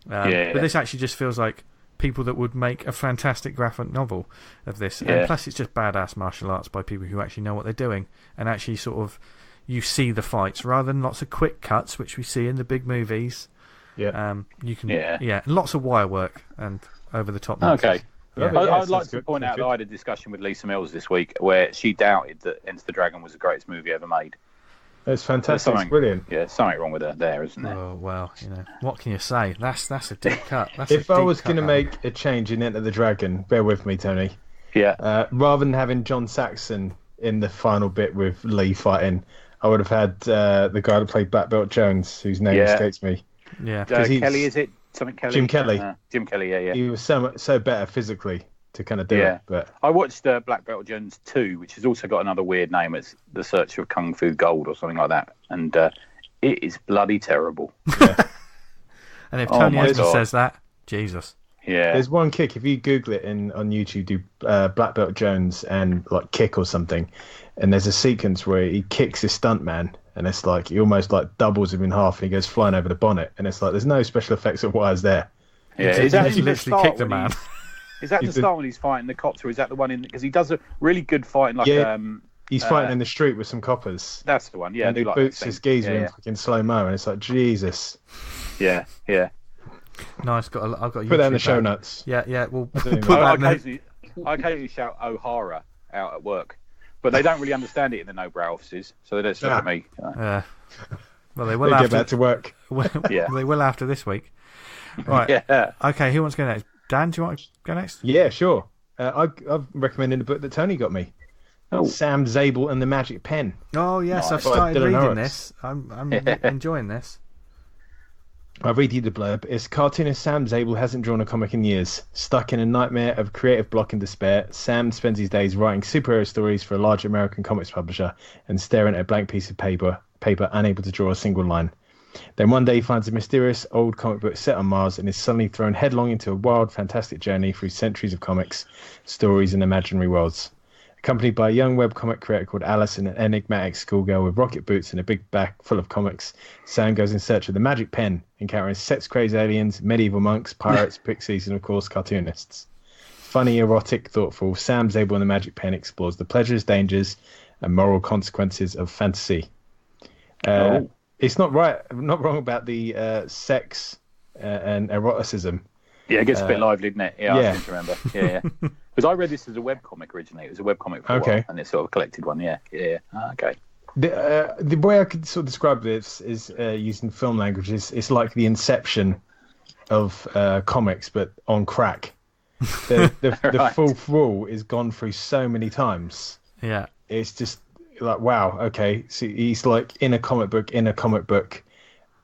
But this actually just feels like people that would make a fantastic graphic novel of this. And plus it's just badass martial arts by people who actually know what they're doing, and actually sort of you see the fights rather than lots of quick cuts which we see in the big movies. You can lots of wire work and over the top. Okay. I'd like to point out that I had a discussion with Lisa Mills this week where she doubted that Enter the Dragon was the greatest movie ever made. It's fantastic. It's brilliant. Yeah, something wrong with her there, isn't there? Oh well, what can you say? That's a deep cut. If I was going to make a change in Enter the Dragon, bear with me, Tony. Yeah. Rather than having John Saxon in the final bit with Lee fighting, I would have had the guy that played Black Belt Jones, whose name escapes me. Yeah, Kelly, is it something Kelly? Jim Kelly. Jim Kelly, yeah. He was so better physically to kind of do it. But I watched Black Belt Jones 2, which has also got another weird name. It's The Search for Kung Fu Gold or something like that, and it is bloody terrible. Yeah. And if Tony Esmond says that, Jesus. Yeah. There's one kick. If you Google it on YouTube, do Black Belt Jones and like kick or something, and there's a sequence where he kicks his stuntman. And it's like he almost like doubles him in half, and he goes flying over the bonnet. And it's like there's no special effects or wires there. Yeah, is that he literally kicked the man? Is that the start when he's fighting the cops, or is that the one in? Because he does a really good fighting, like he's fighting in the street with some coppers. That's the one. Yeah, and he boots this geezer in fucking slow mo, and it's like Jesus. Yeah. No, I've got a put that in the show notes. Yeah. We'll put that in. I occasionally shout O'Hara out at work. But they don't really understand it in the no-brow offices, so they don't look at me. Well, they will get back to work. They will after this week. Right. Yeah. Okay, who wants to go next? Dan, do you want to go next? Yeah, sure. I'm recommending the book that Tony got me. Sam Zabel and the Magic Pen. Oh, yes, I've started reading this. I'm enjoying this. I'll read you the blurb. It's cartoonist Sam Zabel hasn't drawn a comic in years. Stuck in a nightmare of creative block and despair, Sam spends his days writing superhero stories for a large American comics publisher and staring at a blank piece of paper, unable to draw a single line. Then one day he finds a mysterious old comic book set on Mars and is suddenly thrown headlong into a wild, fantastic journey through centuries of comics, stories, and imaginary worlds. Accompanied by a young webcomic creator called Alice and an enigmatic schoolgirl with rocket boots and a big bag full of comics, Sam goes in search of the magic pen, encountering sex-crazed aliens, medieval monks, pirates, pixies, and of course cartoonists. Funny, erotic, thoughtful, Sam Zabel and the Magic Pen explores the pleasures, dangers, and moral consequences of fantasy. It's not wrong about the sex and eroticism. Yeah, it gets a bit lively, doesn't it? Yeah, yeah. I seem to remember. Yeah. Because I read this as a webcomic originally. It was a webcomic for a while, and it's sort of a collected one. Yeah. Okay. The way I could sort of describe this is using film language. It's like the inception of comics, but on crack. The Right. full rule is gone through so many times. Yeah. It's just like, wow, okay. So he's like in a comic book,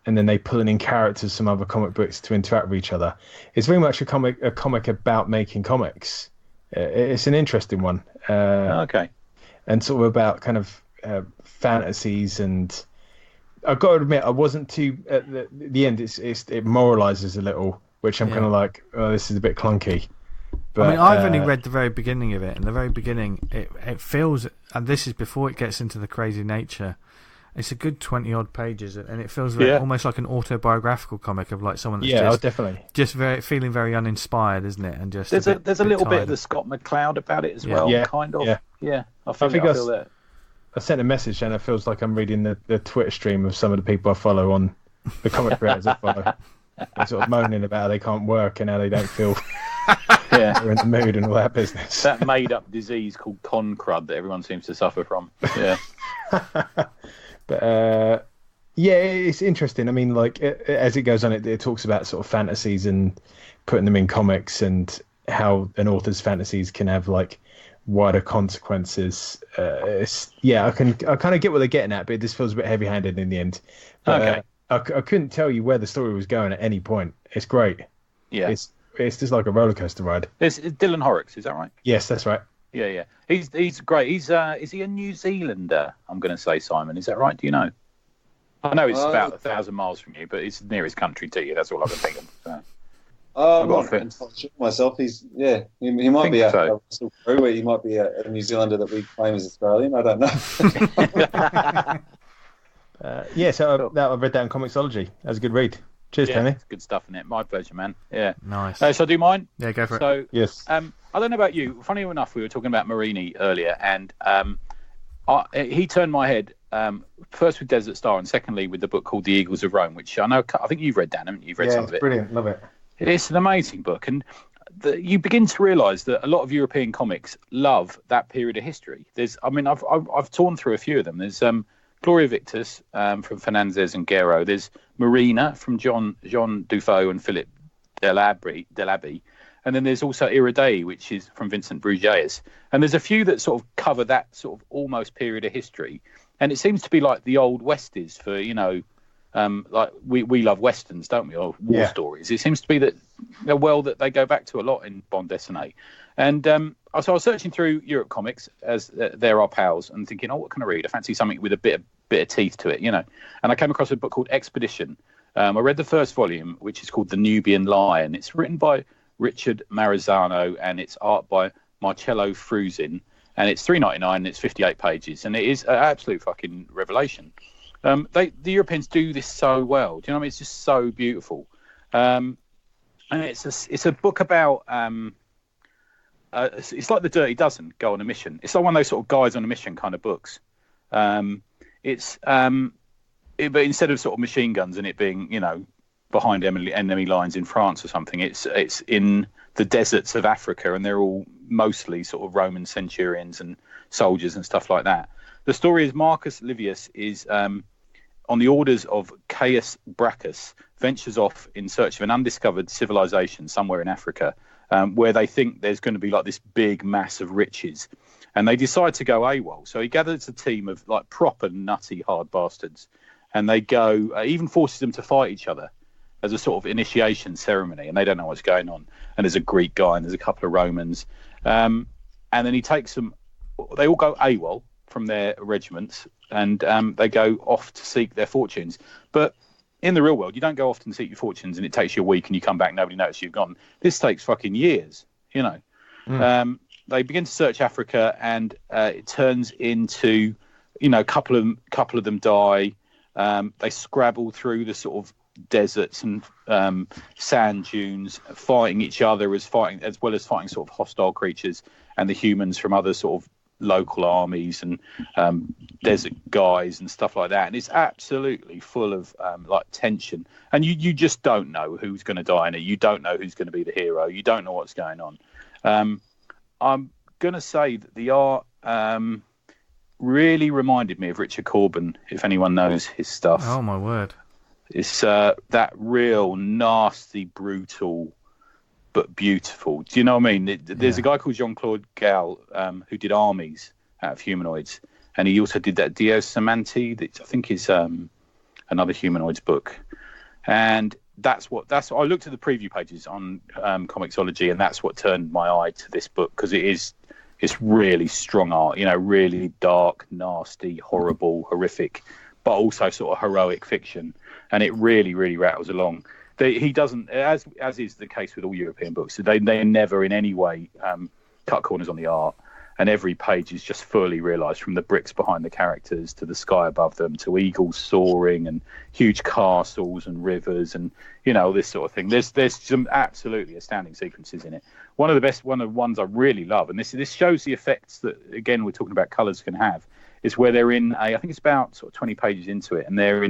and then they pulling in characters from other comic books to interact with each other. It's very much a comic about making comics. It's an interesting one. Okay. And sort of about kind of fantasies, and I've got to admit, I wasn't too at the end. It moralizes a little, which I'm kind of like, oh, this is a bit clunky. But, I mean, I've only read the very beginning of it. In the very beginning, it feels, and this is before it gets into the crazy nature. It's a good 20-odd pages, and it feels almost like an autobiographical comic of like someone that's definitely just feeling very uninspired, isn't it? And just There's a little bit of tired. the Scott McCloud about it as well, Yeah. kind of. Yeah. I feel that. I sent a message, and it feels like I'm reading the Twitter stream of some of the people I follow on the comic creators I follow. They're sort of moaning about how they can't work and how they don't feel they're in the mood and all that business. That made-up disease called con crud that everyone seems to suffer from. Yeah. But it's interesting. I mean, like as it goes on, it talks about sort of fantasies and putting them in comics, and how an author's fantasies can have like wider consequences. I kind of get what they're getting at, but it just feels a bit heavy-handed in the end. But, Okay. I couldn't tell you where the story was going at any point. It's great. Yeah. It's just like a roller coaster ride. It's Dylan Horrocks, is that right? Yes, that's right. Yeah. He's great. Is he a New Zealander? I'm going to say, Simon. Is that right? Do you know? I know it's about 1,000 miles from you, but it's the nearest country to you. That's all I've been thinking. So. I'm not entirely sure myself. He might be a Russell Crowe, where he might be a New Zealander that we claim as Australian. I don't know. So I read that in Comixology. That was a good read. Cheers, Tony. It's good stuff, isn't it? My pleasure, man. Yeah. Nice. So I do mine? Yeah, go for it. So, Yes. I don't know about you. Funny enough, we were talking about Marini earlier, and he turned my head first with Desert Star, and secondly with the book called The Eagles of Rome, which I think you've read, Dan, haven't you? You've read some of it. Brilliant. Love it. It's an amazing book, and you begin to realise that a lot of European comics love that period of history. I've torn through a few of them. There's Gloria Victus from Fernandez and Guerrero. There's Marina from Jean Dufault and Philip Delaby. And then there's also Iridei, which is from Vincent Bruges. And there's a few that sort of cover that sort of almost period of history. And it seems to be like the old West is for, like we love Westerns, don't we, or war stories. It seems to be that that they go back to a lot in bande dessinée. And so I was searching through Europe comics, as they're our pals, and thinking, what can I read? I fancy something with a bit of teeth to it, And I came across a book called Expedition. I read the first volume, which is called The Nubian Lion. It's written by Richard Marizano, and it's art by Marcello Fruzin. And it's $3.99, and it's 58 pages. And it is an absolute fucking revelation. The Europeans do this so well. Do you know what I mean? It's just so beautiful. And it's a book about... it's like The Dirty Dozen, Go on a Mission. It's like one of those sort of guides on a mission kind of books. But instead of sort of machine guns and it being, behind enemy lines in France or something, it's in the deserts of Africa, and they're all mostly sort of Roman centurions and soldiers and stuff like that. The story is Marcus Livius is on the orders of Caius Brachus, ventures off in search of an undiscovered civilization somewhere in Africa, where they think there's going to be like this big mass of riches, and they decide to go AWOL. So he gathers a team of like proper nutty hard bastards, and they go, even forces them to fight each other as a sort of initiation ceremony, and they don't know what's going on. And there's a Greek guy and there's a couple of Romans, and then he takes them. They all go AWOL from their regiments, and they go off to seek their fortunes. But in the real world, you don't go off and seek your fortunes and it takes you a week and you come back, nobody notices you've gone. This takes fucking years, you know. They begin to search Africa, and it turns into, you know, a couple of them die. They scrabble through the sort of deserts and sand dunes, fighting each other as well as fighting sort of hostile creatures and the humans from other sort of local armies and desert guys and stuff like that. And it's absolutely full of like tension, and you just don't know who's going to die in it. You don't know who's going to be the hero. You don't know what's going on. I'm going to say that the art really reminded me of Richard Corbin, if anyone knows his stuff. Oh my word. It's that real nasty, brutal, but beautiful. Do you know what I mean? There's a guy called Jean-Claude Gall who did armies out of humanoids, and he also did that Dio Samanti, that I think is another humanoids book. And that's I looked at the preview pages on Comixology, and that's what turned my eye to this book, because it's really strong art, you know, really dark, nasty, horrible, horrific, but also sort of heroic fiction, and it really, really rattles along. He doesn't, as is the case with all European books, they never in any way cut corners on the art, and every page is just fully realised, from the bricks behind the characters to the sky above them to eagles soaring and huge castles and rivers and, you know, this sort of thing. There's some absolutely astounding sequences in it. One of the ones I really love, and this shows the effects that, again, we're talking about colours can have, is where they're in I think it's about sort of 20 pages into it, and they're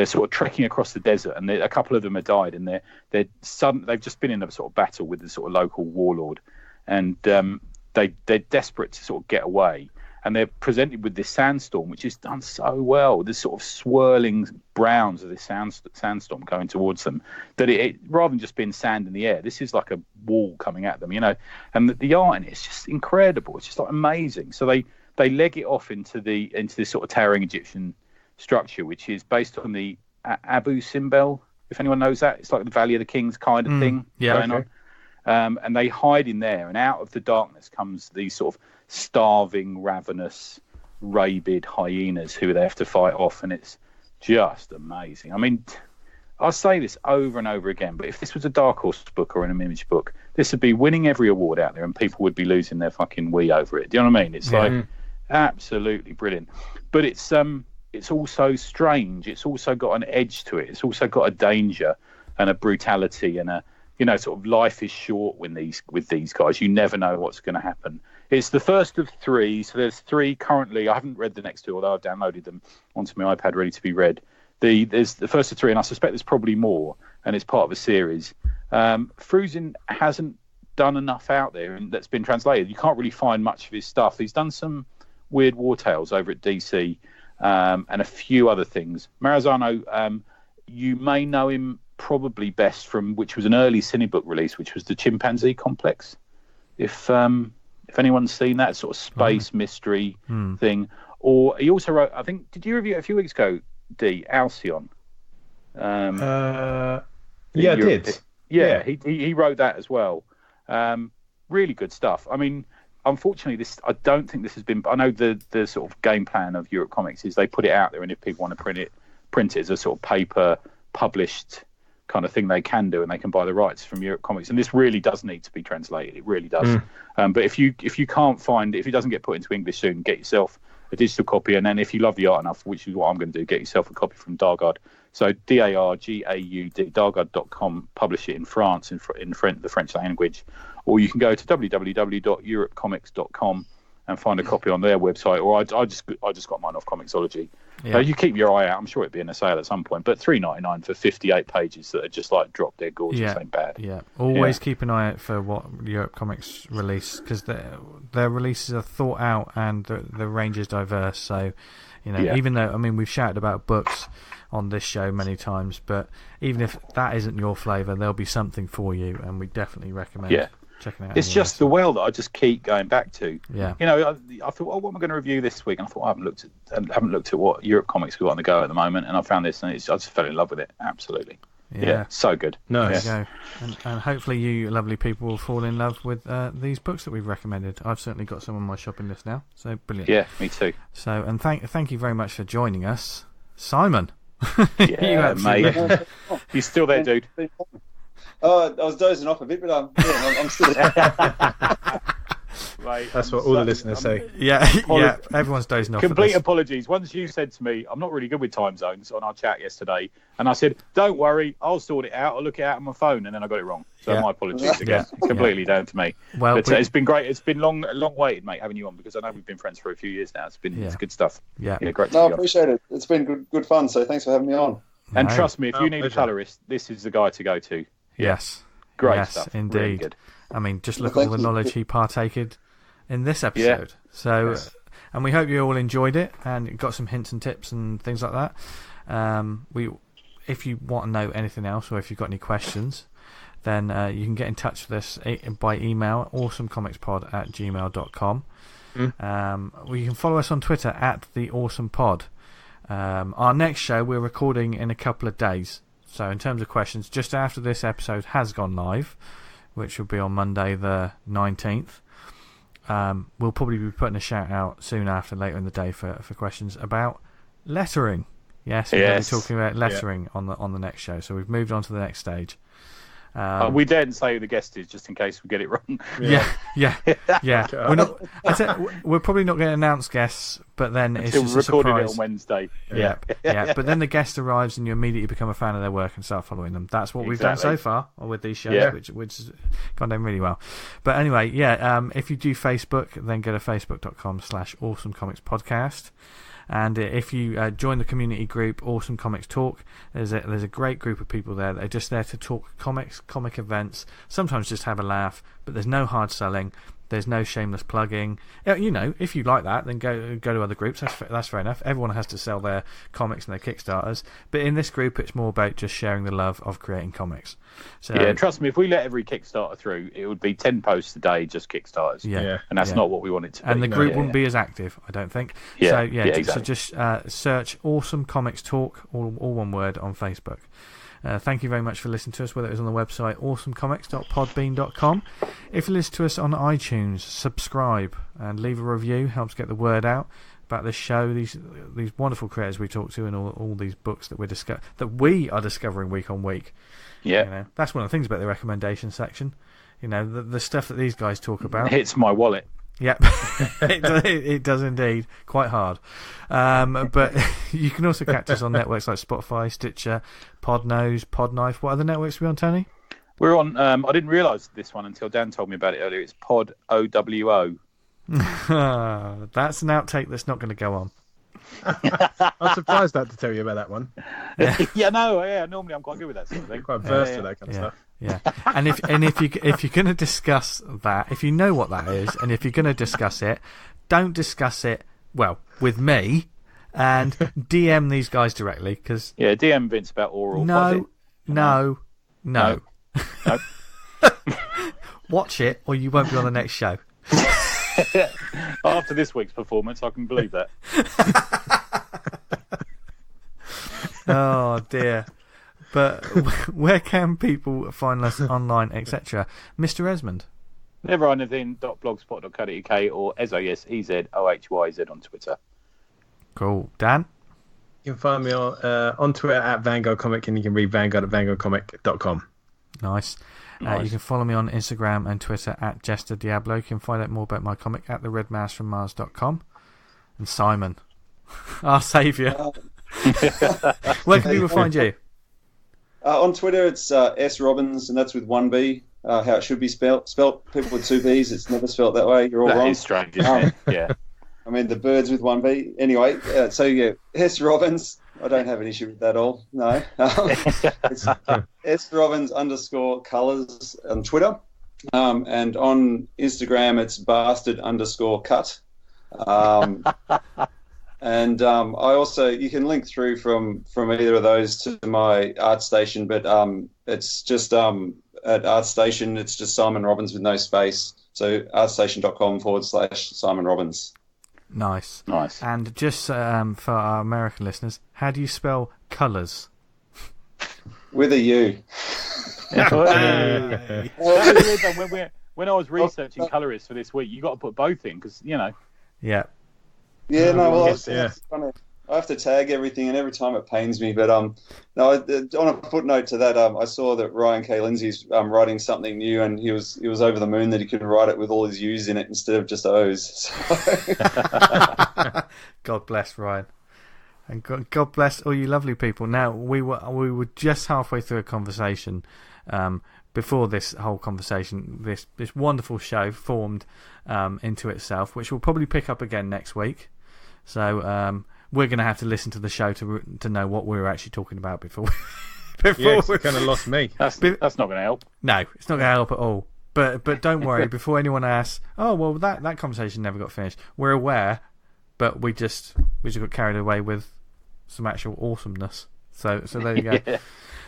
sort of trekking across the desert, and a couple of them have died, and they've just been in a sort of battle with the sort of local warlord, and they're desperate to sort of get away, and they're presented with this sandstorm, which is done so well. This sort of swirling browns of this sandstorm going towards them, that it rather than just being sand in the air, this is like a wall coming at them, you know. And the art in it is just incredible. It's just like amazing. So they leg it off into this sort of towering Egyptian structure, which is based on the Abu Simbel, if anyone knows that. It's like the Valley of the Kings kind of thing going on. And they hide in there, and out of the darkness comes these sort of starving, ravenous, rabid hyenas who they have to fight off, and it's just amazing. I mean, I'll say this over and over again, but if this was a Dark Horse book or an Image book, this would be winning every award out there, and people would be losing their fucking wee over it. Do you know what I mean? It's like absolutely brilliant. But it's also strange. It's also got an edge to it. It's also got a danger and a brutality and a, you know, sort of life is short with these guys. You never know what's going to happen. It's the first of three, so there's three currently. I haven't read the next two, although I've downloaded them onto my iPad ready to be read. There's the first of three, and I suspect there's probably more, and it's part of a series. Fruzin hasn't done enough out there and that's been translated. You can't really find much of his stuff. He's done some weird war tales over at DC and a few other things. Maranzano, you may know him probably best from, which was an early Cinebook release, which was the Chimpanzee Complex. If anyone's seen that sort of space mystery thing. Or he also wrote, I think, did you review it a few weeks ago, D, Alcyon? Yeah, I did. Yeah, he wrote that as well. Really good stuff. I mean, unfortunately, I don't think this has been. I know the sort of game plan of Europe Comics is they put it out there, and if people want to print it as a sort of paper published kind of thing, they can do, and they can buy the rights from Europe Comics. And this really does need to be translated. It really does. But if you can't find it, if it doesn't get put into English soon, get yourself a digital copy. And then if you love the art enough, which is what I'm going to do, get yourself a copy from Dargaud. So Dargaud, Dargaud.com, publish it in France, in the French language. Or you can go to www.europecomics.com and find a copy on their website. Or I just got mine off Comixology. Yeah. You keep your eye out. I'm sure it'd be in a sale at some point. But $3.99 for 58 pages that are just like drop dead gorgeous, ain't bad. Yeah, always keep an eye out for what Europe Comics release, because their releases are thought out and the range is diverse. So, even though, I mean, we've shouted about books on this show many times, but even if that isn't your flavour, there'll be something for you, and we definitely recommend checking it out. It's just the well that I just keep going back to. Yeah. I thought, what am I going to review this week? And I thought, I haven't looked at what Europe Comics we've got on the go at the moment, and I found this, and I just fell in love with it. Absolutely. Yeah, so good. Nice. There you go. And hopefully you lovely people will fall in love with these books that we've recommended. I've certainly got some on my shopping list now, so brilliant. Yeah, me too. So, and thank you very much for joining us, Simon. Yeah, mate. You still there, dude? Oh, I was dozing off a bit, but I'm still there. Right, That's what all the listeners say. Yeah, yeah. Everyone's dozing off. Complete apologies. Once you said to me, I'm not really good with time zones on our chat yesterday, and I said, don't worry, I'll sort it out. I'll look it out on my phone, and then I got it wrong. So my apologies again. Completely down to me. Well, but it's been great. It's been long waited, mate, having you on, because I know we've been friends for a few years now. It's good stuff. Yeah, great. No, I appreciate it. It's been good fun. So thanks for having me on. And trust me, if you need a colorist, this is the guy to go to. Yes, great stuff. Indeed. Really good. I mean, just look at all the knowledge he partaked in this episode. So, and we hope you all enjoyed it and got some hints and tips and things like that. If you want to know anything else, or if you've got any questions, then you can get in touch with us by email, awesomecomicspod@gmail.com. You can follow us on Twitter @theawesomepod. Our next show we're recording in a couple of days. So in terms of questions, just after this episode has gone live, which will be on Monday the 19th, we'll probably be putting a shout out soon after, later in the day, for questions about lettering. Yes, we're going to be talking about lettering on the next show. So we've moved on to the next stage. We daren't say who the guest is, just in case we get it wrong. Yeah. We're probably not going to announce guests, but then it's just a surprise. Recorded it on Wednesday. Yeah. But then the guest arrives, and you immediately become a fan of their work and start following them. That's what we've done so far with these shows, which has gone down really well. But anyway, if you do Facebook, then go to facebook.com/awesomecomicspodcast. And if you join the community group Awesome Comics Talk, there's a great group of people there that are just there to talk comics, comic events, sometimes just have a laugh, but there's no hard selling, there's no shameless plugging. If you like that, then go to other groups. That's fair enough. Everyone has to sell their comics and their Kickstarters, but in this group it's more about just sharing the love of creating comics. So trust me, if we let every Kickstarter through, it would be 10 posts a day, just Kickstarters. And that's not what we want it to be. And the group wouldn't be as active, I don't think. Exactly. So just search Awesome Comics Talk, all one word, on Facebook. Thank you very much for listening to us, whether it was on the website awesomecomics.podbean.com. If you listen to us on iTunes, subscribe and leave a review. Helps get the word out about this show, these wonderful creators we talk to, and all these books that we are discovering week on week. That's one of the things about the recommendation section. The stuff that these guys talk about hits my wallet. Yep, it does indeed, quite hard. But you can also catch us on networks like Spotify, Stitcher, Podnose, Podknife. What other networks are we on, Tony? We're on. I didn't realise this one until Dan told me about it earlier. It's Pod OWO. That's an outtake that's not going to go on. I'm surprised I had to tell you about that one. Normally I'm quite good with that sort of thing. Quite versed with that kind of stuff. Yeah, and if you're going to discuss that, if you know what that is, and if you're going to discuss it, don't discuss it with me, and DM these guys directly, because DM Vince about oral. No. Watch it, or you won't be on the next show. After this week's performance, I can believe that. Oh dear. But where can people find us online, etc.? Mr. Esmond? neveranything.blogspot.co.uk or SASEZOHYZ on Twitter. Cool. Dan? You can find me on Twitter @VanguardComic, and you can read Vanguard at vanguardcomic.com. Nice. You can follow me on Instagram and Twitter @JesterDiablo. You can find out more about my comic at theredmousefrommars.com. And Simon, our saviour. Where can people find you? On Twitter, it's S Robbins, and that's with one B. How it should be spelt. People with two B's, it's never spelt that way. You're all wrong. That is strange, isn't it? Yeah. I mean, the birds with one B. Anyway, S Robbins. I don't have an issue with that at all. No. It's S Robbins _colours on Twitter. And on Instagram, it's bastard_cut. And I also, you can link through from either of those to my ArtStation, but it's just at ArtStation, it's just Simon Robbins with no space. So artstation.com/Simon Robbins. Nice. And just for our American listeners, how do you spell colours? With a U. When I was researching colorists for this week, you got to put both in because, Yeah. Yeah, no, well, it's funny. I have to tag everything, and every time it pains me. But no, on a footnote to that, I saw that Ryan K. Lindsay's writing something new, and he was over the moon that he could write it with all his U's in it instead of just O's. So. God bless Ryan, and God bless all you lovely people. Now we were just halfway through a conversation. Before this whole conversation, this wonderful show formed into itself, which we'll probably pick up again next week. So we're going to have to listen to the show to know what we were actually talking about before. You kind of lost me. That's not going to help. No, it's not going to help at all. But don't worry. Before anyone asks, oh well, that conversation never got finished. We're aware, but we just got carried away with some actual awesomeness. So there you go. Yeah.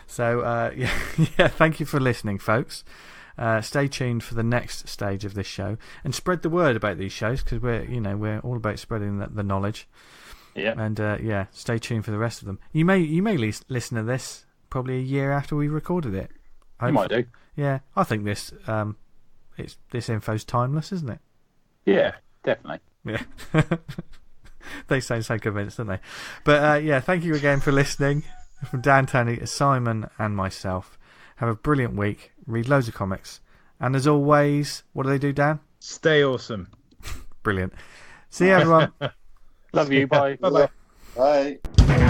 So yeah, thank you for listening, folks. Stay tuned for the next stage of this show, and spread the word about these shows, because we're all about spreading the knowledge. Yeah. And stay tuned for the rest of them. You may listen to this probably a year after we recorded it. You might do. Yeah, I think this info's timeless, isn't it? Yeah, definitely. Yeah. They sound so convinced, don't they? But yeah, thank you again for listening. From Dan, Tony, Simon, and myself. Have a brilliant week. Read loads of comics. And as always, what do they do, Dan? Stay awesome. Brilliant. See you, everyone. Love you. Bye. Bye-bye. Bye.